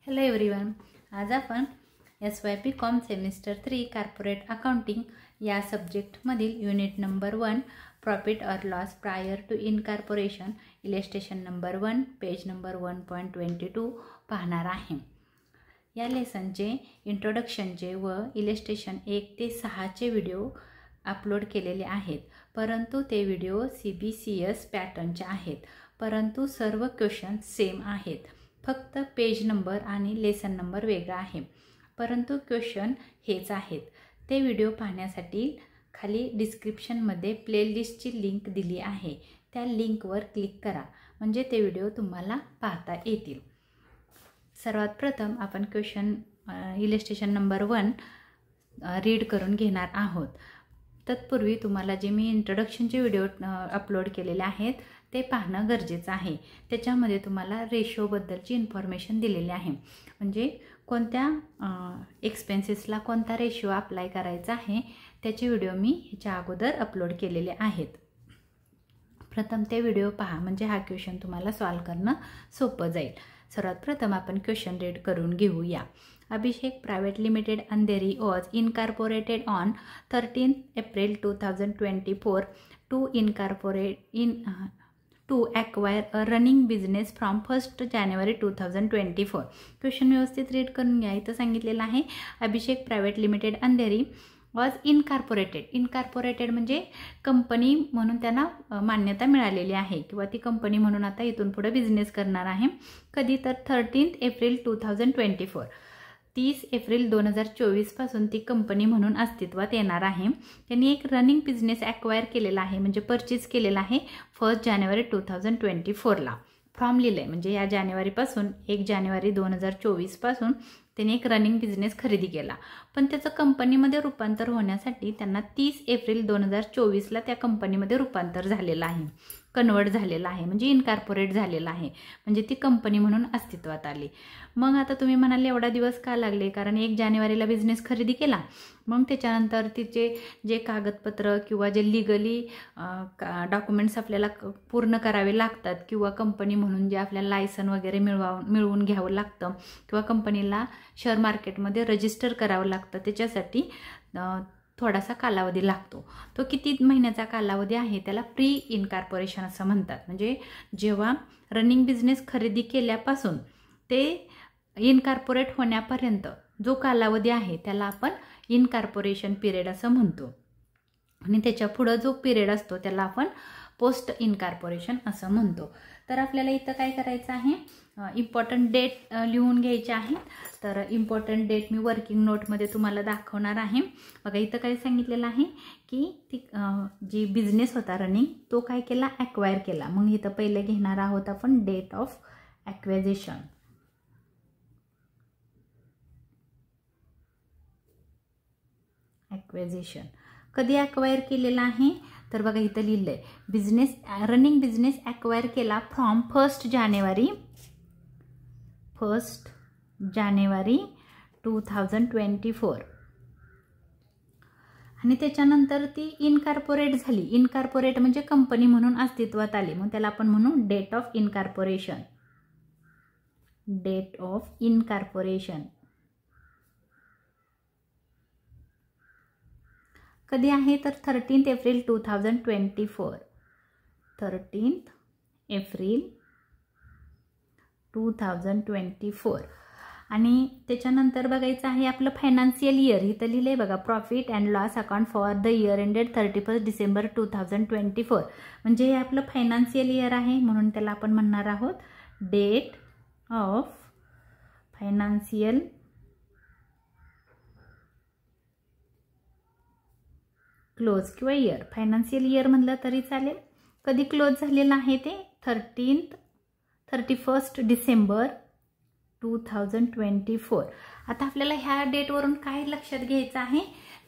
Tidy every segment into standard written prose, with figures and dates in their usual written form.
Hello everyone, आज आपण SYP.com semester 3 corporate accounting या सब्जेक्टमधील युनिट नंबर 1 प्रॉफिट और loss prior to incorporation illustration number 1 page number 1.22 पाहणार आहे। या लेसनचे इंट्रोडक्शनचे व इलस्ट्रेशन 1 ते 6चे व्हिडिओ अपलोड केलेले आहेत, परंतु ते व्हिडिओ CBCS पॅटर्नचे आहेत, परंतु सर्व क्वेश्चन सेम आहेत। फक्त पेज नंबर आणि लेसन नंबर वेगळा आहे, परंतु क्वेश्चन हेच आहेत। ते व्हिडिओ पाहण्यासाठी खाली डिस्क्रिप्शनमध्ये प्लेलिस्टची लिंक दिली आहे, त्या लिंकवर क्लिक करा म्हणजे ते व्हिडिओ तुम्हाला पाहता येतील। सर्वात प्रथम आपण क्वेश्चन इलस्ट्रेशन नंबर 1 रीड करून घेणार आहोत। तत्पूर्वी तुम्हाला जे मी इंट्रोडक्शनचे व्हिडिओ अपलोड केलेले आहेत ते पाहणं गरजेचं आहे। त्याच्यामध्ये तुम्हाला रेशोबद्दलची इन्फॉर्मेशन दिलेली आहे, म्हणजे कोणत्या एक्सपेन्सेसला कोणता रेशो अप्लाय करायचा आहे त्याचे व्हिडिओ मी ह्याच्या अगोदर अपलोड केलेले आहेत। प्रथम ते व्हिडिओ पहा म्हणजे हा क्वेश्चन तुम्हाला सॉल्व करणं सोपं जाईल। सर्वात प्रथम आपण क्वेश्चन रीड करून घेऊया। Abhishek Private Limited Andheri was incorporated on 13th April 2024 to acquire a running business from 1st January 2024. Question व्यवस्थित रीड करून घ्या। इथं सांगितलेलं आहे Abhishek private limited Andheri was incorporated म्हणजे कंपनी म्हणून त्यांना मान्यता मिळालेली आहे किंवा ती कंपनी म्हणून आता इथून पुढे बिझनेस करणार आहे। कधी तर 13 एप्रिल 2024 30 एप्रिल 2024 पासून ती कंपनी म्हणून अस्तित्वात येणार आहे। त्यांनी एक रनिंग बिझनेस ॲक्वायर केलेला आहे म्हणजे परचेज केलेला आहे 1 जानेवारी 2024 ला। फ्रॉम लिहिलंय म्हणजे या जानेवारीपासून 1 जानेवारी 2024 पासून त्यांनी एक रनिंग बिझनेस खरेदी केला, पण त्याचं कंपनीमध्ये रूपांतर होण्यासाठी त्यांना 30 एप्रिल 2024 ला त्या कंपनीमध्ये रूपांतर झालेलं आहे, कन्वर्ट झालेला आहे म्हणजे इनकॉर्पोरेट झालेला आहे, म्हणजे ती कंपनी म्हणून अस्तित्वात आली। मग आता तुम्ही म्हणाले एवढा दिवस का लागले, कारण 1 जानेवारीला बिझनेस खरेदी केला, मग त्याच्यानंतर तिचे जे कागदपत्र किंवा जे लिगली डॉक्युमेंट्स आपल्याला पूर्ण करावे लागतात किंवा कंपनी म्हणून जे आपल्याला लायसन वगैरे मिळवून घ्यावं लागतं किंवा कंपनीला शेअर मार्केटमध्ये रजिस्टर करावं लागतं, त्याच्यासाठी थोडासा कालावधी लागतो। तो किती महिन्याचा कालावधी आहे त्याला प्री इनकॉर्पोरेशन असं म्हणतात, म्हणजे जेव्हा रनिंग बिझनेस खरेदी केल्यापासून ते इनकॉर्पोरेट होण्यापर्यंत जो कालावधी आहे त्याला आपण इनकॉर्पोरेशन पिरियड असं म्हणतो, आणि त्याच्या पुढे जो पिरियड असतो त्याला आपण पोस्ट इनकॉर्पोरेशन असं म्हणतो। तर आपल्याला इथं काय करायचं आहे, इम्पॉर्टंट डेट लिहून घ्यायचे आहे। तर इम्पॉर्टंट डेट मी वर्किंग नोटमध्ये तुम्हाला दाखवणार आहे। बघा इथं काय सांगितलेलं आहे की ती जी बिझनेस होता रनिंग तो काय केला, ॲक्वायर केला। मग इथं पहिले घेणार आहोत आपण डेट ऑफ ॲक्विजिशन। कधी ॲक्वायर केलेला आहे तर बघा इथं लिहिलंय रनिंग बिझनेस ॲक्वायर केला फ्रॉम 1 जानेवारी 2024 आणि त्याच्यानंतर ती इनकॉर्पोरेट झाली। इनकॉर्पोरेट म्हणजे कंपनी म्हणून अस्तित्वात आली, मग त्याला आपण म्हणू डेट ऑफ इनकॉर्पोरेशन। कधी आहे तर 13 एप्रिल 2024 13 एप्रिल 2024 आणि त्याच्यानंतर बघायचं आहे आपलं फायनान्शियल इयर। इथं लिहिलंय बघा profit and loss account for the year ended 31 December 2024 म्हणजे हे आपलं फायनान्शियल इयर आहे, म्हणून त्याला आपण म्हणणार आहोत डेट ऑफ फायनान्शियल क्लोज किंवा इयर। फायनान्शियल इयर म्हणलं तरी चालेल। कधी क्लोज झालेलं आहे ते 31 डिसेंबर 2024। आता आपल्याला ह्या डेटवरून काय लक्षात घ्यायचं आहे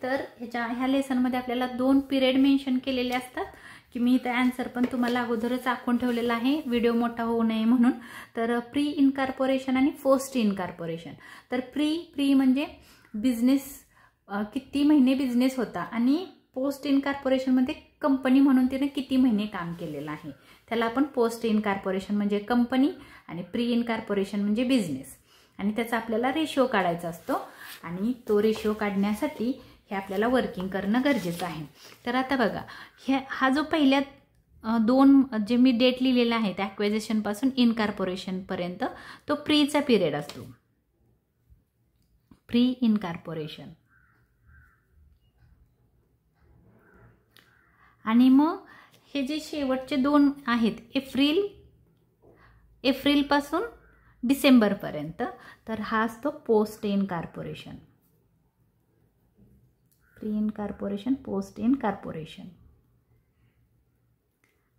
तर ह्या लेसनमध्ये आपल्याला 2 पिरियड मेन्शन केलेले असतात की मी इथं आन्सर पण तुम्हाला अगोदरच आखून ठेवलेला आहे व्हिडिओ मोठा होऊ नये म्हणून। तर प्री इनकॉर्पोरेशन आणि पोस्ट इनकॉर्पोरेशन। तर प्री म्हणजे बिझनेस किती महिने बिझनेस होता आणि पोस्ट इनकॉर्पोरेशनमध्ये कंपनी म्हणून तिने किती महिने काम केलेलं आहे त्याला आपण पोस्ट इनकॉर्पोरेशन म्हणजे कंपनी आणि प्री इनकॉर्पोरेशन म्हणजे बिझनेस। आणि त्याचा आपल्याला रेशिओ काढायचा असतो आणि तो रेशिओ काढण्यासाठी हे आपल्याला वर्किंग करणं गरजेचं आहे. तर आता बघा हा जो पहिल्या दोन जे मी डेट लिहिलेले आहेत ॲक्विजिशनपासून इनकॉर्पोरेशनपर्यंत तो प्रीचा पिरियड असतो, प्री इनकॉर्पोरेशन. आणि मग हे जे शेवटचे दोन आहेत एप्रिलपासून डिसेंबरपर्यंत, तर हा असतो post incorporation, pre incorporation, post incorporation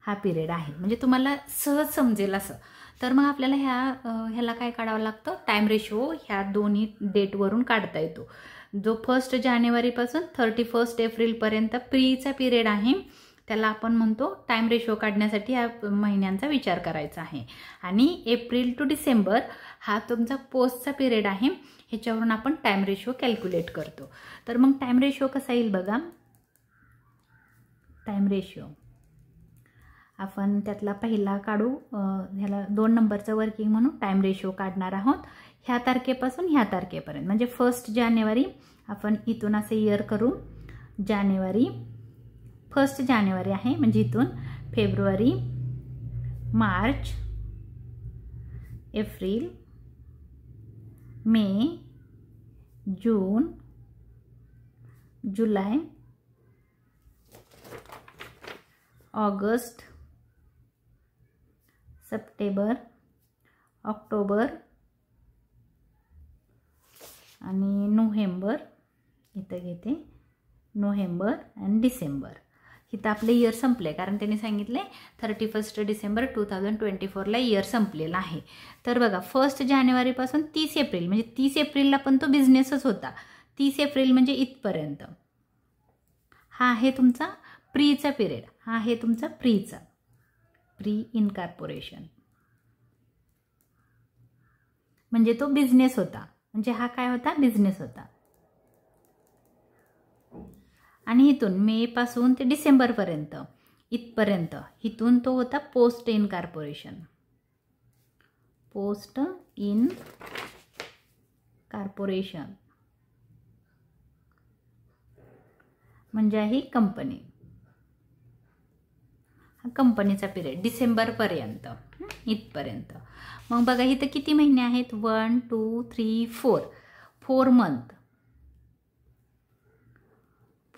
हा पिरियड आहे. म्हणजे तुम्हाला सहज समजेल असं. तर मग आपल्याला ह्याला काय काढावं लागतं, टाईम रेशो ह्या दोन्ही डेटवरून काढता येतो. जो 1 जानेवारीपासून 31 एप्रिलपर्यंत प्रीचा पिरियड आहे त्याला आपण म्हणतो टाईम रेशो काढण्यासाठी या महिन्यांचा विचार करायचा आहे. आणि एप्रिल टू डिसेंबर हा तुमचा पोस्टचा पिरियड आहे, ह्याच्यावरून आपण टाईम रेशो कॅल्क्युलेट करतो. तर मग टाईम रेशो कसा येईल बघा. टाईम रेशो आपण त्यातला पहिला काढू, ह्याला 2 नंबरचं वर्किंग म्हणून टाईम रेशो काढणार आहोत. ह्या तारखेपासून ह्या तारखेपर्यंत म्हणजे 1 जानेवारी आपण इथून असे इयर करू. 1 जानेवारी आहे म्हणजे इथून February, March, April, May, June, जुलै, ऑगस्ट, सप्टेंबर, ऑक्टोबर आणि नोव्हेंबर, इथं घेते नोव्हेंबर आणि डिसेंबर. इथं आपले इयर संपले कारण त्यांनी सांगितले 31 डिसेंबर 2024ला इयर संपलेला आहे. तर बघा 1 जानेवारीपासून 30 एप्रिल म्हणजे 30 एप्रिलला पण तो बिझनेसच होता. 30 एप्रिल म्हणजे इथपर्यंत हा आहे तुमचा प्रीचा पिरियड, हा आहे तुमचा प्रीचा, प्री इनकॉर्पोरेशन म्हणजे तो बिझनेस होता. म्हणजे हा काय होता, बिझनेस होता. आणि इथून मे पासून ते डिसेंबरपर्यंत इथपर्यंत इथून तो होता post incorporation, post in corporation म्हणजे ही कंपनी, हा कंपनीचा पिरियड डिसेंबरपर्यंत इथपर्यंत. मग बघा इथं किती महिने आहेत, 1 2 3 4 मंथ.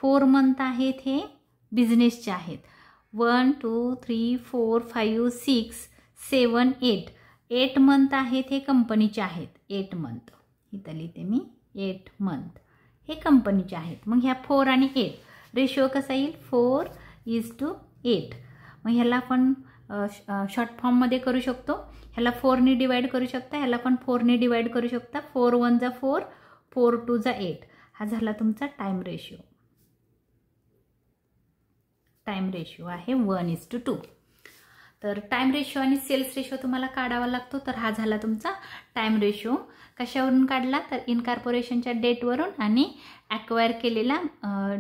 4 मंथ आहेत हे बिझनेसचे आहेत. 1 2 3 4 5 6 7 8 मंथ आहेत हे कंपनीचे आहेत. 8 मंथ इथं लिहिते मी, 8 मंथ हे कंपनीचे आहेत. मग ह्या 4 आणि 8 रेशिओ कसा येईल, 4:8. मग ह्याला आपण शॉर्ट फॉर्ममध्ये करू शकतो. ह्याला 4ने डिवाइड करू शकता, ह्याला पण 4ने डिवाइड करू शकता. 4 1 जा 4, 4 2 जा 8. हा झाला तुमचा टाईम रेशिओ. टाईम रेशिओ आहे 1:2. तर टाईम रेशिओ आणि सेल्स रेशिओ तुम्हाला काढावा लागतो. तर हा झाला तुमचा टाईम रेशिओ. कशावरून काढला, तर इनकॉर्पोरेशनच्या डेटवरून आणि ॲक्वायर केलेल्या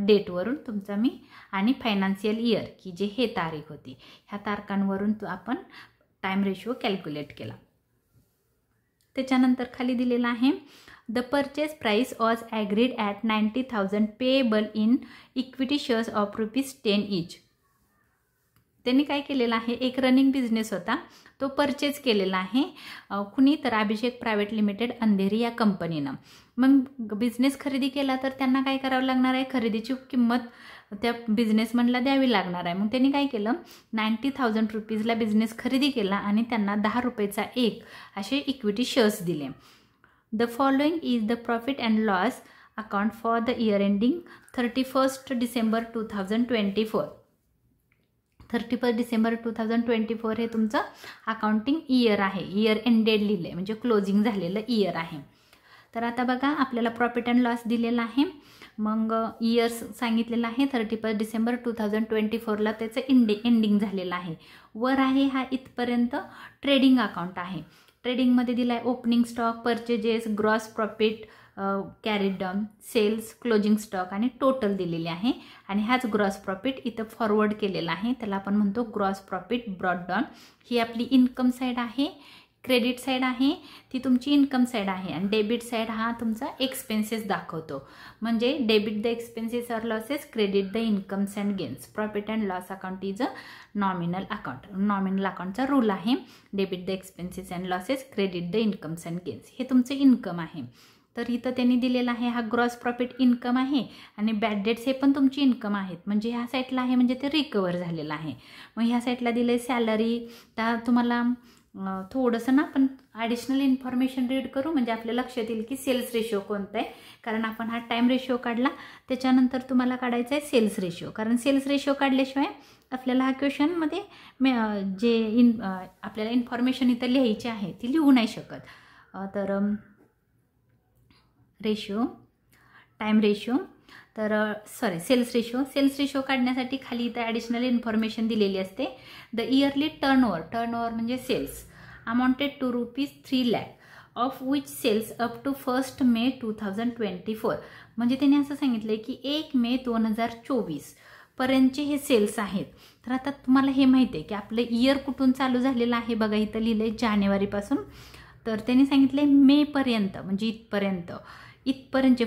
डेटवरून तुमचा मी, आणि फायनान्शियल इयर की जे हे तारीख होती, ह्या तारखांवरून आपण टाईम रेशिओ कॅल्क्युलेट केला. त्याच्यानंतर खाली दिलेला आहे the purchase price was agreed at 90,000 payable in equity shares of ₹10 each. त्यांनी काय केलेलं आहे, एक रनिंग बिझनेस होता तो परचेज केलेला आहे कुणी, तर अभिषेक प्रायव्हेट लिमिटेड अंधेरी या कंपनीनं. मग बिझनेस खरेदी केला तर त्यांना काय करावं लागणार आहे, खरेदीची किंमत त्या बिझनेसमनला द्यावी लागणार आहे. मग त्यांनी काय केलं, 90,000 रुपीजला बिझनेस खरेदी केला आणि त्यांना 10 रुपयेचा एक असे इक्विटी शेअर्स दिले. The following is the profit and loss account for the year ending 31 December 2024. 31 December 2024 हे तुमचं अकाउंटिंग इयर आहे. इयर एंडेड लिहिलं आहे म्हणजे क्लोजिंग झालेलं इयर आहे. तर आता बघा आपल्याला प्रॉफिट अँड लॉस दिलेला आहे. मग इयर्स सांगितलेलं आहे 31 डिसेंबर 2024ला त्याचं एंडिंग झालेलं आहे. वर आहे हा इथपर्यंत ट्रेडिंग अकाउंट आहे. ट्रेडिंगमध्ये दिला आहे opening stock, purchases, gross profit carried down, sales, closing stock आणि टोटल दिलेले आहे. आणि हाच ग्रॉस प्रॉफिट इथं फॉरवर्ड केलेला आहे, त्याला आपण म्हणतो ग्रॉस प्रॉफिट ब्रॉट डाऊन. ही आपली इन्कम साईड आहे. क्रेडिट साईड आहे ती तुमची इन्कम साईड आहे आणि डेबिट साईड हा तुमचा एक्सपेन्सेस दाखवतो. म्हणजे debit the expenses or losses, credit the incomes and gains. Profit and loss account is a nominal account. Nominal अकाउंटचा रूल आहे debit the expenses and losses, credit the incomes and gains. हे तुमचं income आहे. तर इथं त्यांनी दिलेला आहे हा ग्रॉस प्रॉफिट इन्कम आहे आणि बॅड डेट्स हे पण तुमची इन्कम आहेत. म्हणजे ह्या साईडला आहे म्हणजे ते रिकवर झालेलं आहे. मग ह्या साईडला दिलं आहे सॅलरी. तर तुम्हाला थोडंसं ना आपण ॲडिशनल इन्फॉर्मेशन रीड करू म्हणजे आपल्या लक्षात येईल की सेल्स रेशो कोणता आहे. कारण आपण हा टाईम रेशो काढला, त्याच्यानंतर तुम्हाला काढायचा आहे सेल्स रेशो. कारण सेल्स रेशो काढल्याशिवाय आपल्याला हा क्वेश्चनमध्ये आपल्याला इन्फॉर्मेशन इथं लिहायची आहे ती लिहू नाही शकत. तर रेशो, टाईम रेशो, तर सेल्स रेशो काढण्यासाठी खाली इथं ॲडिशनल इन्फॉर्मेशन दिलेली असते. द इयरली टर्नओव्हर म्हणजे sales amounted to ₹3 lakh of which sales up to 1 May 2024. म्हणजे त्यांनी असं सांगितलं आहे की 1 May 2024 पर्यंतचे हे सेल्स आहेत. तर आता तुम्हाला हे माहिती आहे की आपलं इयर कुठून चालू झालेलं आहे. बघा इथं लिहिलं आहे जानेवारीपासून. तर त्यांनी सांगितलं आहे मेपर्यंत म्हणजे इथपर्यंतचे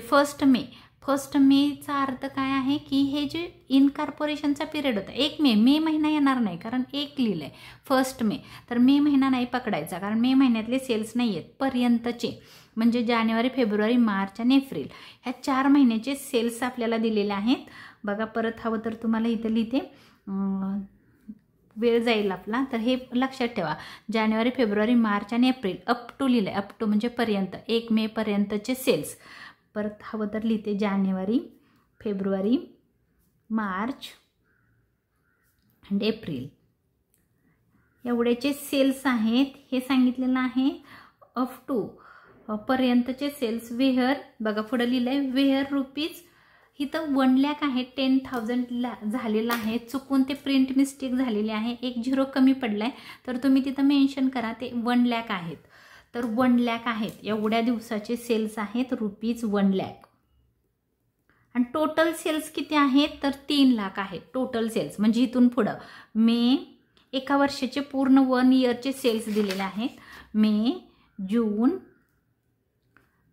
1 मेचा अर्थ काय आहे की हे जे इनकॉर्पोरेशनचा पिरियड होता 1 मे महिना येणार नाही कारण एक लिहिलं आहे 1 मे. तर मे महिना नाही पकडायचा कारण मे महिन्यातले सेल्स नाही आहेत. पर्यंतचे म्हणजे जानेवारी, फेब्रुवारी, मार्च आणि एप्रिल ह्या 4 महिन्याचे सेल्स आपल्याला दिलेले आहेत. बघा परत हवं तर तुम्हाला इथं लिहिते, वेळ जाईल आपला. तर हे लक्षात ठेवा जानेवारी, फेब्रुवारी, मार्च आणि एप्रिल अप टू लिहिलं आहे. अप टू म्हणजे पर्यंत 1 मे पर्यंतचे सेल्स. परत हवं तर लिहिते जानेवारी, फेब्रुवारी, मार्च आणि एप्रिल एवढेचे सेल्स आहेत. हे सांगितलेलं आहे अप टू पर्यंतचे सेल्स. वेअर बघा पुढं लिहिलं आहे वेअर रुपीज. इथं 1 lakh आहे 10,000 झालेलं आहे. चुकून ते प्रिंट मिस्टेक झालेली आहे, 1 0 कमी पडला आहे. तर तुम्ही तिथं मेन्शन करा ते 1 lakh आहेत. तर 1 lakh आहेत एवढ्या दिवसाचे सेल्स आहेत ₹1 lakh. आणि टोटल सेल्स किती आहेत तर 3 लाख आहेत टोटल सेल्स. म्हणजे इथून पुढं एका वर्षाचे पूर्ण 1 इयरचे सेल्स दिलेले आहेत. मे, जून,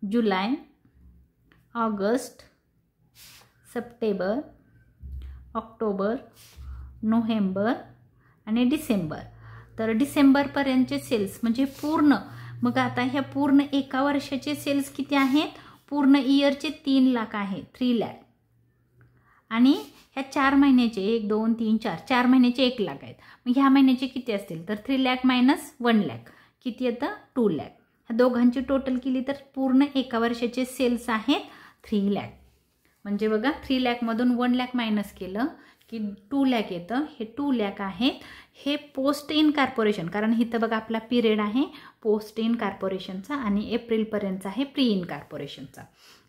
जुलै, ऑगस्ट, सप्टेंबर, ऑक्टोबर, नोव्हेंबर आणि डिसेंबर. तर डिसेंबरपर्यंतचे सेल्स म्हणजे पूर्ण. मग आता ह्या पूर्ण एका वर्षाचे सेल्स किती आहेत, पूर्ण इयरचे 3 लाख आहेत 3 lakh. आणि ह्या 4 महिन्याचे 1 2 3 4 महिन्याचे 1 लाख आहेत. मग ह्या महिन्याचे किती असतील तर 3 lakh मायनस 1 lakh किती येतं 2 lakh. ह्या दोघांची टोटल केली तर पूर्ण एका वर्षाचे सेल्स आहेत 3 lakh. म्हणजे बघा 3 lakhमधून 1 lakh मायनस केलं की 2 lakh येतं. हे 2 lakh आहेत. हे पोस्ट इन कॉर्पोरेशन कारण इथं बघा आपला पिरियड आहे पोस्ट इन कॉर्पोरेशनचा आणि एप्रिलपर्यंतचा आहे प्री इन कॉर्पोरेशनचा.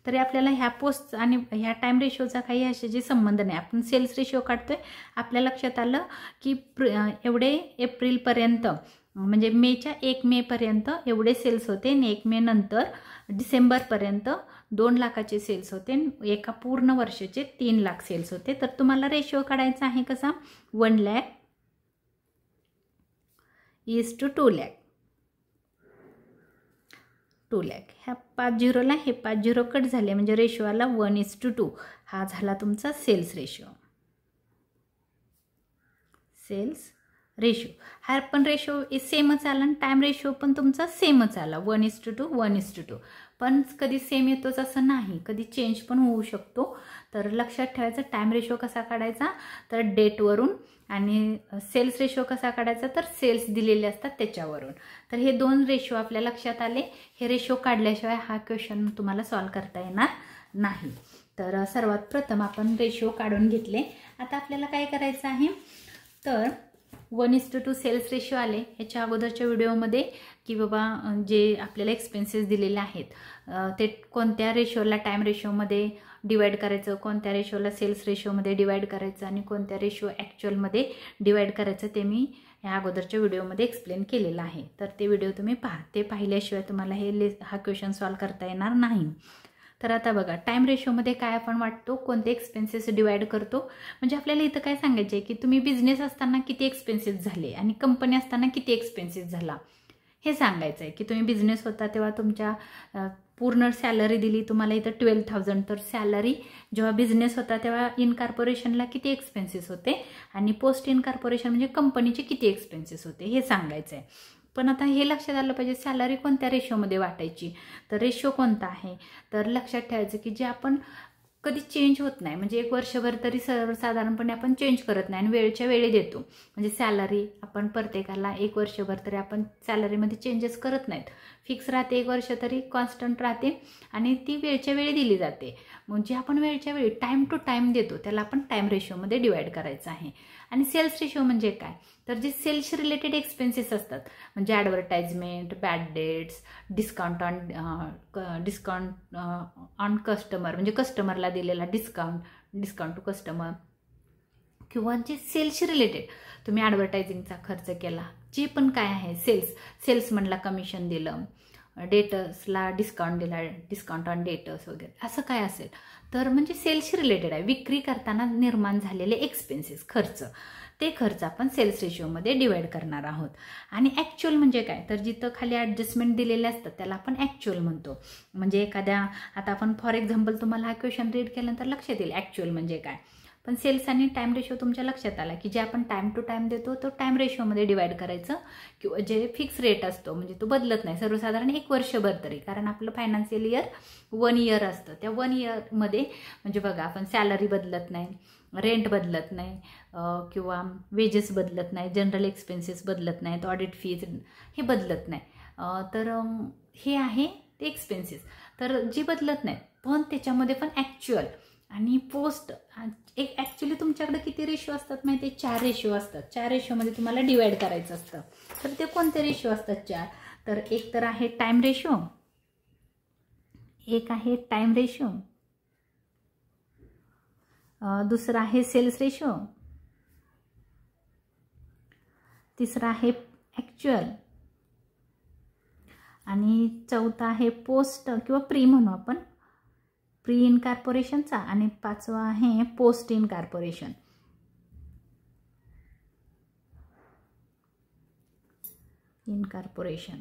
तरी आपल्याला ह्या पोस्ट आणि ह्या टाईम रेशोचा काही अशाचे संबंध नाही. आपण सेल्स रेशो काढतोय. आपल्या लक्षात आलं की एवढे एप्रिलपर्यंत म्हणजे मेच्या 1 मेपर्यंत एवढे सेल्स होते आणि 1 मे नंतर डिसेंबरपर्यंत 2 लाखाचे सेल्स होते. एका पूर्ण वर्षाचे 3 लाख सेल्स होते. तर तुम्हाला रेशो काढायचा आहे कसा 1 lakh is to 2 lakh. 2 lakh ह्या 5 झिरोला हे 5 झिरो कट झाले म्हणजे रेशो आला 1:2. हा झाला तुमचा सेल्स रेशो. सेल्स रेशो हा पण रेशो सेमच आला आणि टाईम रेशो पण तुमचा सेमच आला 1:2 1:2. पण कधी सेम येतोच असं नाही, कधी चेंज पण होऊ शकतो. तर लक्षात ठेवायचं टाईम रेशो कसा काढायचा तर डेटवरून आणि सेल्स रेशो कसा काढायचा तर सेल्स दिलेले असतात त्याच्यावरून. तर हे 2 रेशो आपल्या लक्षात आले. हे रेशो काढल्याशिवाय हा क्वेश्चन तुम्हाला सॉल्व करता येणार नाही. तर सर्वात प्रथम आपण रेशो काढून घेतले. आता आपल्याला काय करायचं आहे तर 1:2 सेल्स रेशो आले. ह्याच्या अगोदरच्या व्हिडिओमध्ये की बाबा जे आपल्याला एक्सपेन्सेस दिलेले आहेत ते कोणत्या रेशोला टाईम रेशोमध्ये डिवाइड करायचं, कोणत्या रेशोला सेल्स रेशोमध्ये डिवाइड करायचं आणि कोणत्या रेशो ॲक्च्युअलमध्ये डिवाइड करायचं ते मी या अगोदरच्या व्हिडिओमध्ये एक्सप्लेन केलेलं आहे. तर ते व्हिडिओ तुम्ही पहा. ते पाहिल्याशिवाय तुम्हाला हा क्वेश्चन सॉल्व करता येणार नाही. तर आता बघा टाईम रेशोमध्ये काय आपण वाटतो कोणते एक्सपेन्सेस डिवाइड करतो. म्हणजे आपल्याला इथं काय सांगायचं आहे की तुम्ही बिझनेस असताना किती एक्सपेन्सेस झाले आणि कंपनी असताना किती एक्सपेन्सेस झाला हे सांगायचं आहे की तुम्ही बिझनेस होता तेव्हा तुमच्या पूर्ण सॅलरी दिली तुम्हाला इथं 12,000, तर सॅलरी जेव्हा बिझनेस होता तेव्हा इन कॉर्पोरेशनला किती एक्सपेन्सेस होते आणि पोस्ट इन कॉर्पोरेशन म्हणजे कंपनीचे किती एक्सपेन्सेस होते हे सांगायचं आहे. पण आता हे लक्षात आलं पाहिजे सॅलरी कोणत्या रेशोमध्ये वाटायची, तर रेशो कोणता आहे, तर लक्षात ठेवायचं की जे आपण कधी चेंज होत नाही, म्हणजे 1 वर्षभर तरी सर्वसाधारणपणे आपण चेंज करत नाही आणि वेळच्या वेळी देतो. म्हणजे सॅलरी आपण प्रत्येकाला 1 वर्षभर तरी आपण सॅलरीमध्ये चेंजेस करत नाहीत, फिक्स राहते, 1 वर्ष तरी कॉन्स्टंट राहते आणि ती वेळच्या वेळी दिली जाते. म्हणजे आपण वेळच्या वेळी टाईम टू टाईम देतो त्याला आपण टाईम रेशोमध्ये डिवाईड करायचं आहे. आणि सेल्स रेशो म्हणजे काय, तर जे सेल्स रिलेटेड एक्सपेन्सेस असतात म्हणजे advertisement, bad debts, discount on customer म्हणजे कस्टमरला दिलेला डिस्काउंट टू कस्टमर, किंवा जे सेल्सशी रिलेटेड तुम्ही ॲडव्हर्टायझिंगचा खर्च केला, जे पण काय आहे सेल्समनला कमिशन दिलं, डेटर्सला डिस्काउंट दिला, डिस्काउंट ऑन डेटर्स वगैरे असं काय असेल तर म्हणजे सेल्सशी रिलेटेड आहे. विक्री करताना निर्माण झालेले एक्सपेन्सेस खर्च, ते खर्च आपण सेल्स रेशोमध्ये डिवाइड करणार आहोत. आणि ॲक्च्युअल म्हणजे काय, तर जिथं खाली ॲडजस्टमेंट दिलेले असतात त्याला आपण ॲक्च्युअल म्हणतो. म्हणजे एखाद्या आता आपण फॉर एक्झाम्पल तुम्हाला हा क्वेश्चन रीड केल्यानंतर लक्षात येईल ॲक्च्युअल म्हणजे काय. पण सेल्स आणि टाईम रेशो तुमच्या लक्षात आला की जे आपण टाईम टू टाईम देतो तो टाईम रेशोमध्ये डिवाइड करायचं, किंवा जे फिक्स रेट असतो म्हणजे तो बदलत नाही सर्वसाधारण 1 वर्षभर तरी, कारण आपलं फायनान्शियल इयर 1 इयर असतं. त्या 1 इयरमध्ये म्हणजे बघा आपण सॅलरी बदलत नाही, रेंट बदलत नाही, किंवा वेजेस बदलत नाही, जनरल एक्सपेन्सेस बदलत नाहीत, ऑडिट फीज हे बदलत नाही. तर हे आहे ते एक्सपेन्सेस तर जी बदलत नाहीत, पण त्याच्यामध्ये पण ॲक्च्युअल आणि पोस्ट एक ॲक्च्युली तुमच्याकडे किती रेशो असतात माहिती आहे, 4 रेशो असतात. 4 रेशोमध्ये तुम्हाला डिवाइड करायचं असतं. तर ते कोणते रेशो असतात 4, तर एक तर आहे टाईम रेशो, एक आहे टाईम रेशो, दुसरा आहे सेल्स रेशो, तिसरा आहे ॲक्च्युअल आणि चौथा आहे पोस्ट किंवा प्री म्हणू आपण, प्री इन कॉर्पोरेशनचा, आणि 5वा आहे post in corporation. In corporation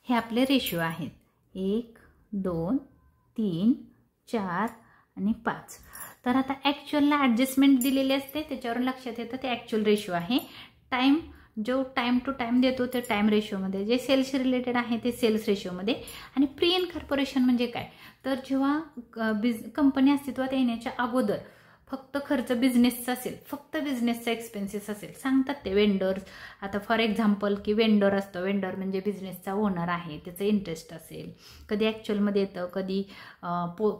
हे आपले रेशो आहेत 1, 2, 3, 4 आणि 5. तर आता ॲक्च्युअलला ॲडजस्टमेंट दिलेली असते त्याच्यावरून लक्षात येतं ते ॲक्च्युअल रेशो आहे. टाईम जो टाईम टू टाईम देतो ते टाईम रेशोमध्ये, जे सेल्स रिलेटेड आहे ते सेल्स रेशोमध्ये. आणि प्री इन कॉर्पोरेशन म्हणजे काय, तर जेव्हा कंपनी अस्तित्वात येण्याच्या अगोदर फक्त खर्च बिझनेसचा असेल, फक्त बिझनेसचा एक्सपेन्सेस असेल, सांगतात ते वेंडर्स. आता फॉर एक्झाम्पल की वेंडर असतो, वेंडर म्हणजे बिझनेसचा ओनर आहे, त्याचं इंटरेस्ट असेल, कधी ॲक्च्युअलमध्ये येतं, कधी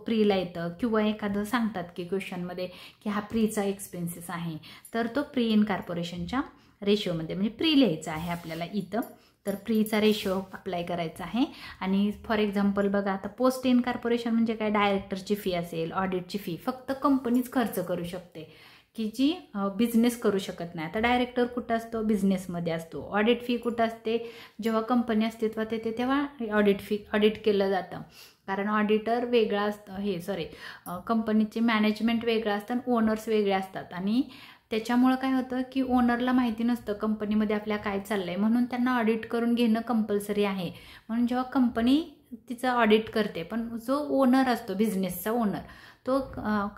प्रीला येतं, किंवा एखादं सांगतात की क्वेश्चनमध्ये की हा प्रीचा एक्सपेन्सेस आहे, तर तो प्री इन कॉर्पोरेशनच्या रेशोमध्ये म्हणजे प्री लिहायचा आहे आपल्याला इथं. तर प्रीचा रेशो अप्लाय करायचा आहे. आणि फॉर एक्झाम्पल बघा आता पोस्ट इन कॉर्पोरेशन म्हणजे काय, डायरेक्टरची फी असेल, ऑडिटची फी फक्त कंपनीच खर्च करू शकते की जी बिझनेस करू शकत नाही. आता डायरेक्टर कुठं असतो, बिझनेसमध्ये असतो. ऑडिट फी कुठं असते, जेव्हा कंपनी अस्तित्वात येते तेव्हा ऑडिट केलं जातं, कारण ऑडिटर वेगळा असतं, कंपनीचे मॅनेजमेंट वेगळं असतं, ओनर्स वेगळे असतात. आणि त्याच्यामुळं काय होतं की ओनरला माहिती नसतं कंपनीमध्ये आपल्या काय चाललं आहे, म्हणून त्यांना ऑडिट करून घेणं कंपल्सरी आहे. म्हणून जेव्हा कंपनी तिचं ऑडिट करते, पण जो ओनर असतो बिझनेसचा ओनर तो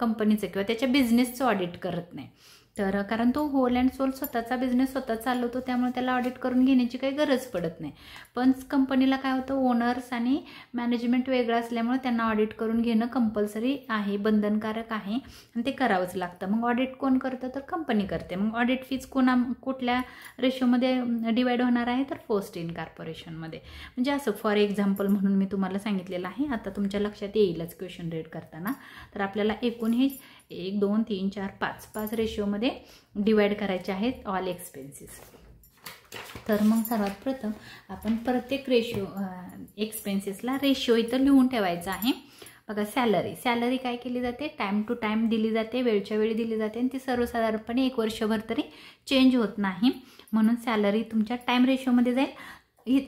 कंपनीचं किंवा त्याच्या बिझनेसचं ऑडिट करत नाही. तर कारण तो होल अँड सोल स्वतःचा बिझनेस स्वतः चालवतो, त्यामुळे त्याला ऑडिट करून घेण्याची काही गरज पडत नाही. पण कंपनीला काय होतं, ओनर्स आणि मॅनेजमेंट वेगळं असल्यामुळे त्यांना ऑडिट करून घेणं कंपल्सरी आहे, बंधनकारक आहे आणि ते करावंच लागतं. मग ऑडिट कोण करतं, तर कंपनी करते. मग ऑडिट फीज कुठल्या रेशोमध्ये डिवाइड होणार आहे, तर पोस्ट इन कॉर्पोरेशनमध्ये. म्हणजे असं फॉर एक्झाम्पल म्हणून मी तुम्हाला सांगितलेलं आहे. आता तुमच्या लक्षात येईलच क्वेश्चन रीड करताना. तर आपल्याला एकूण हे 1, 2, 3, 4, 5 रेशोमध्ये डिवाइड करायचे आहेत ऑल एक्सपेन्सेस. तर मग सर्वात प्रथम आपण प्रत्येक एक्सपेन्सेसला रेशो इथं लिहून ठेवायचा आहे. बघा सॅलरी काय केली जाते, टाईम टू टाईम दिली जाते, वेळच्या वेळी दिली जाते आणि ती सर्वसाधारणपणे 1 वर्षभर तरी चेंज होत नाही. म्हणून सॅलरी तुमच्या टाईम रेशोमध्ये जाईल.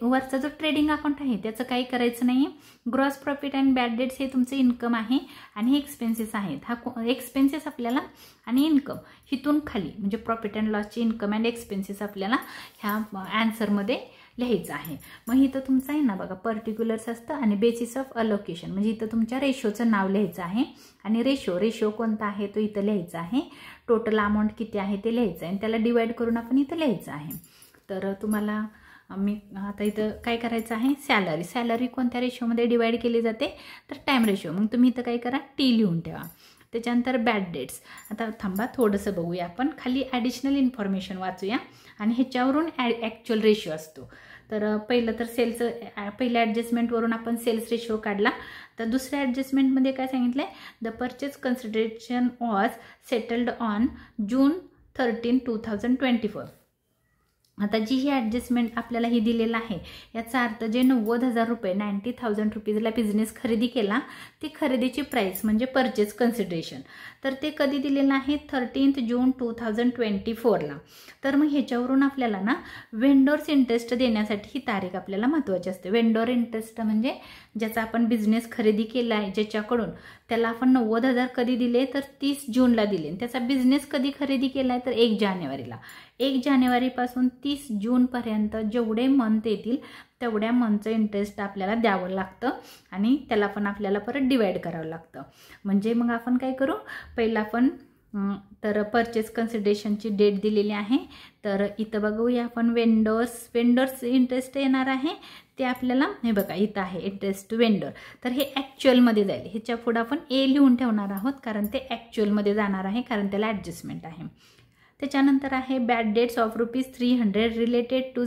वरचा जो ट्रेडिंग अकाउंट आहे त्याचं काही करायचं नाही. Gross profit and bad debts हे तुमचं इन्कम आहे आणि हे एक्सपेन्सेस आहेत. हा एक्सपेन्सेस आपल्याला आणि इन्कम हिथून खाली म्हणजे प्रॉफिट अँड लॉसचे इन्कम अँड एक्सपेन्सेस आपल्याला ह्या आन्सरमध्ये लिहायचं आहे. मग इथं तुमचं आहे ना बघा पर्टिक्युलर्स असतं आणि बेसिस ऑफ अलोकेशन म्हणजे इथं तुमच्या रेशोचं नाव लिहायचं आहे आणि रेशो कोणता आहे तो इथं लिहायचा आहे. टोटल अमाऊंट किती आहे ते लिहायचं आहे आणि त्याला डिवाइड करून आपण इथं लिहायचं आहे. तर तुम्हाला मी आता इथं काय करायचं आहे, सॅलरी कोणत्या रेशोमध्ये डिवाइड केली जाते तर टाईम रेशो. मग तुम्ही इथं काय करा टी लिहून ठेवा. त्याच्यानंतर बॅड डेट्स. आता थांबा थोडंसं बघूया आपण खाली ॲडिशनल इन्फॉर्मेशन वाचूया आणि ह्याच्यावरून ॲक्च्युअल रेशो असतो. तर पहिलं तर पहिल्या ॲडजस्टमेंटवरून आपण सेल्स रेशो काढला. तर दुसऱ्या ॲडजस्टमेंटमध्ये काय सांगितलं आहे, the purchase consideration was settled on June 13, 2024. आता जी ही ॲडजस्टमेंट आपल्याला ही दिलेलं आहे याचा अर्थ जे 90,000 रुपये 90,000 रुपीजला बिझनेस खरेदी केला ती खरेदीची प्राईस म्हणजे परचेस कन्सिडरेशन. तर ते कधी दिलेलं आहे 13 जून 2024ला. तर मग ह्याच्यावरून आपल्याला ना वेंडर्स इंटरेस्ट देण्यासाठी ही तारीख आपल्याला महत्त्वाची असते. वेंडर इंटरेस्ट म्हणजे ज्याचा आपण बिझनेस खरेदी केला आहे ज्याच्याकडून त्याला आपण 90,000 कधी दिले तर 30 जूनला दिले. त्याचा बिझनेस कधी खरेदी केला आहे तर 1 जानेवारीला. 1 जानेवारीपासून 30 जूनपर्यंत जेवढे मंथ येतील तेवढ्या मंथचं इंटरेस्ट आपल्याला द्यावं लागतं आणि त्याला पण आपल्याला परत डिवाइड करावं लागतं. म्हणजे मग आपण काय करू, पहिला आपण तर परचेस कन्सिडरेशनची डेट दिलेली आहे. तर इथं बघूया आपण वेंडर्स इंटरेस्ट येणार आहे ते आपल्याला हे बघा इथं आहे इंटरेस्ट टू वेंडर. तर हे ॲक्च्युअलमध्ये जाईल. ह्याच्या पुढं आपण ए लिहून ठेवणार आहोत कारण ते ॲक्च्युअलमध्ये जाणार आहे कारण त्याला ॲडजस्टमेंट आहे. त्याच्यानंतर आहे bad debts of ₹300 related to